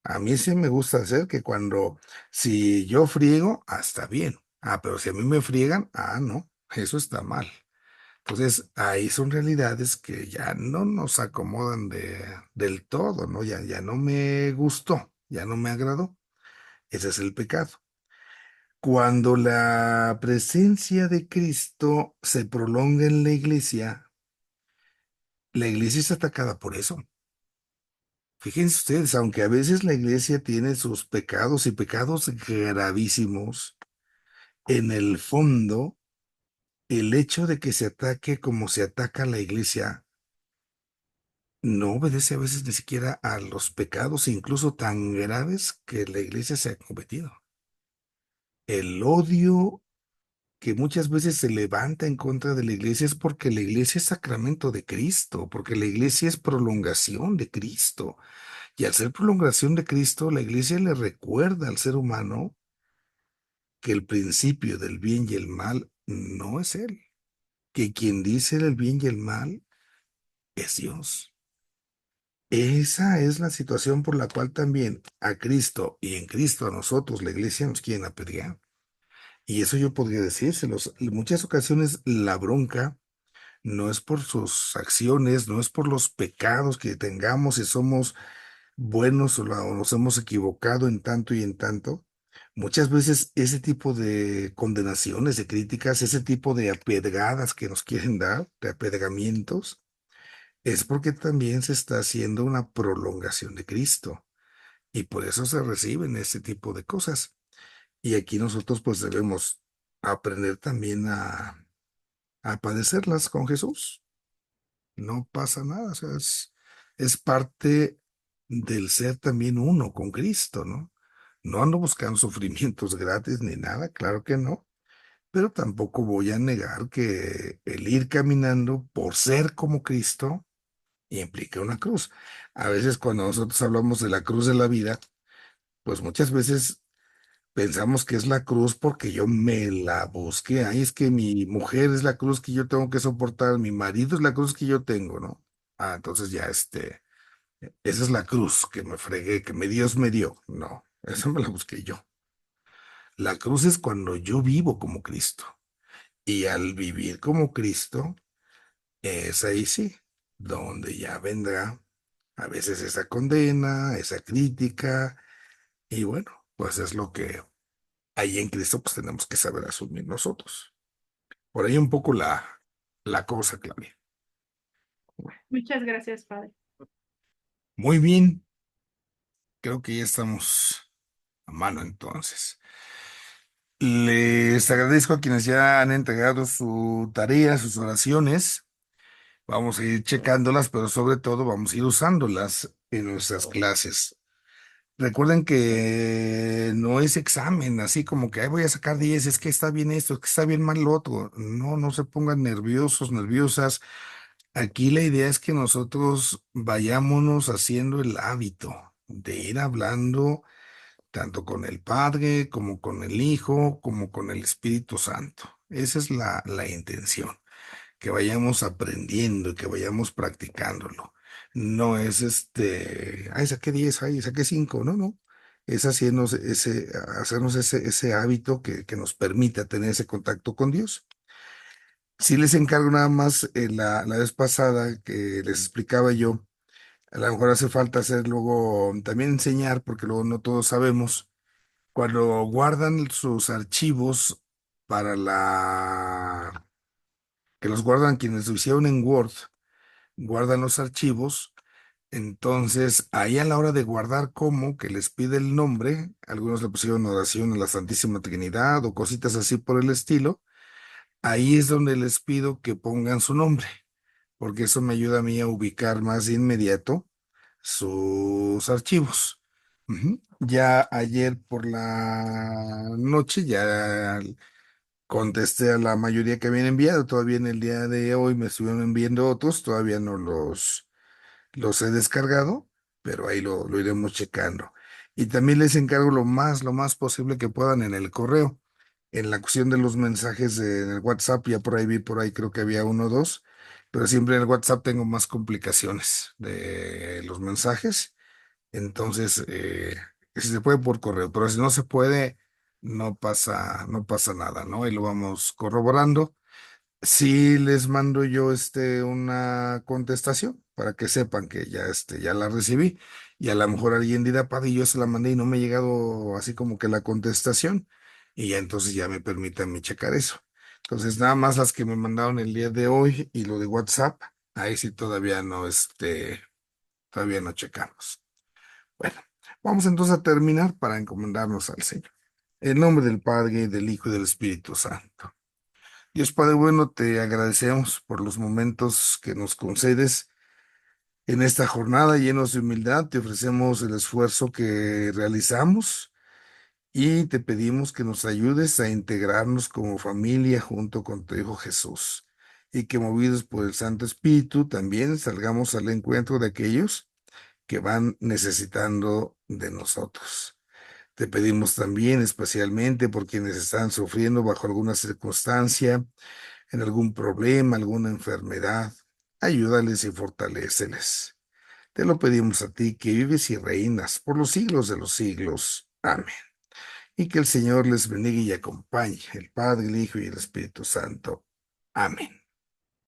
A mí sí me gusta hacer que si yo friego, está bien. Pero si a mí me friegan, no, eso está mal. Entonces, ahí son realidades que ya no nos acomodan del todo, ¿no? Ya no me gustó, ya no me agradó. Ese es el pecado. Cuando la presencia de Cristo se prolonga en la iglesia es atacada por eso. Fíjense ustedes, aunque a veces la iglesia tiene sus pecados y pecados gravísimos, en el fondo, el hecho de que se ataque como se ataca la iglesia no obedece a veces ni siquiera a los pecados, incluso tan graves que la iglesia se ha cometido. El odio que muchas veces se levanta en contra de la iglesia es porque la iglesia es sacramento de Cristo, porque la iglesia es prolongación de Cristo. Y al ser prolongación de Cristo, la iglesia le recuerda al ser humano que el principio del bien y el mal no es Él, que quien dice el bien y el mal es Dios. Esa es la situación por la cual también a Cristo y en Cristo a nosotros, la iglesia, nos quieren apedrear. Y eso yo podría decírselos. En muchas ocasiones la bronca no es por sus acciones, no es por los pecados que tengamos y somos buenos o nos hemos equivocado en tanto y en tanto. Muchas veces ese tipo de condenaciones, de críticas, ese tipo de apedreadas que nos quieren dar, de apedreamientos, es porque también se está haciendo una prolongación de Cristo y por eso se reciben ese tipo de cosas. Y aquí nosotros pues debemos aprender también a padecerlas con Jesús. No pasa nada, o sea, es parte del ser también uno con Cristo, ¿no? No ando buscando sufrimientos gratis ni nada, claro que no, pero tampoco voy a negar que el ir caminando por ser como Cristo implica una cruz. A veces cuando nosotros hablamos de la cruz de la vida, pues muchas veces pensamos que es la cruz porque yo me la busqué. Ay, es que mi mujer es la cruz que yo tengo que soportar, mi marido es la cruz que yo tengo, ¿no? Entonces ya esa es la cruz que me fregué, que Dios me dio. No, esa me la busqué yo. La cruz es cuando yo vivo como Cristo. Y al vivir como Cristo, es ahí sí, donde ya vendrá a veces esa condena, esa crítica, y bueno, pues es lo que ahí en Cristo pues tenemos que saber asumir nosotros. Por ahí un poco la cosa, Claudia. Muchas gracias, Padre. Muy bien, creo que ya estamos a mano entonces. Les agradezco a quienes ya han entregado su tarea, sus oraciones. Vamos a ir checándolas, pero sobre todo vamos a ir usándolas en nuestras clases. Recuerden que no es examen, así como que "Ay, voy a sacar 10, es que está bien esto, es que está bien mal lo otro". No, no se pongan nerviosos, nerviosas. Aquí la idea es que nosotros vayámonos haciendo el hábito de ir hablando tanto con el Padre como con el Hijo, como con el Espíritu Santo. Esa es la intención, que vayamos aprendiendo y que vayamos practicándolo. No es ay, saqué 10, ay, saqué 5, no, no. Es hacernos ese hábito que nos permita tener ese contacto con Dios. Sí les encargo nada más, la vez pasada que les explicaba yo A lo mejor hace falta hacer luego, también enseñar, porque luego no todos sabemos, cuando guardan sus archivos para que los guardan quienes lo hicieron en Word, guardan los archivos. Entonces, ahí a la hora de guardar como que les pide el nombre, algunos le pusieron oración a la Santísima Trinidad o cositas así por el estilo, ahí es donde les pido que pongan su nombre, porque eso me ayuda a mí a ubicar más de inmediato sus archivos. Ujú. Ya ayer por la noche ya contesté a la mayoría que habían enviado, todavía en el día de hoy me estuvieron enviando otros, todavía no los he descargado, pero ahí lo iremos checando. Y también les encargo lo más posible que puedan en el correo. En la cuestión de los mensajes en el WhatsApp, ya por ahí vi, por ahí creo que había uno o dos, pero siempre en el WhatsApp tengo más complicaciones de los mensajes. Entonces, si se puede por correo, pero si no se puede, no pasa nada, ¿no? Y lo vamos corroborando. Sí, les mando yo una contestación para que sepan que ya, ya la recibí. Y a lo mejor alguien dirá, padre, yo se la mandé y no me ha llegado así como que la contestación. Y ya entonces ya me permiten mi checar eso. Entonces, nada más las que me mandaron el día de hoy y lo de WhatsApp, ahí sí todavía no checamos. Bueno, vamos entonces a terminar para encomendarnos al Señor. En nombre del Padre, del Hijo y del Espíritu Santo. Dios Padre bueno, te agradecemos por los momentos que nos concedes en esta jornada llenos de humildad. Te ofrecemos el esfuerzo que realizamos y te pedimos que nos ayudes a integrarnos como familia junto con tu Hijo Jesús y que movidos por el Santo Espíritu también salgamos al encuentro de aquellos que van necesitando de nosotros. Te pedimos también especialmente por quienes están sufriendo bajo alguna circunstancia, en algún problema, alguna enfermedad. Ayúdales y fortaléceles. Te lo pedimos a ti que vives y reinas por los siglos de los siglos. Amén. Y que el Señor les bendiga y acompañe, el Padre, el Hijo y el Espíritu Santo. Amén.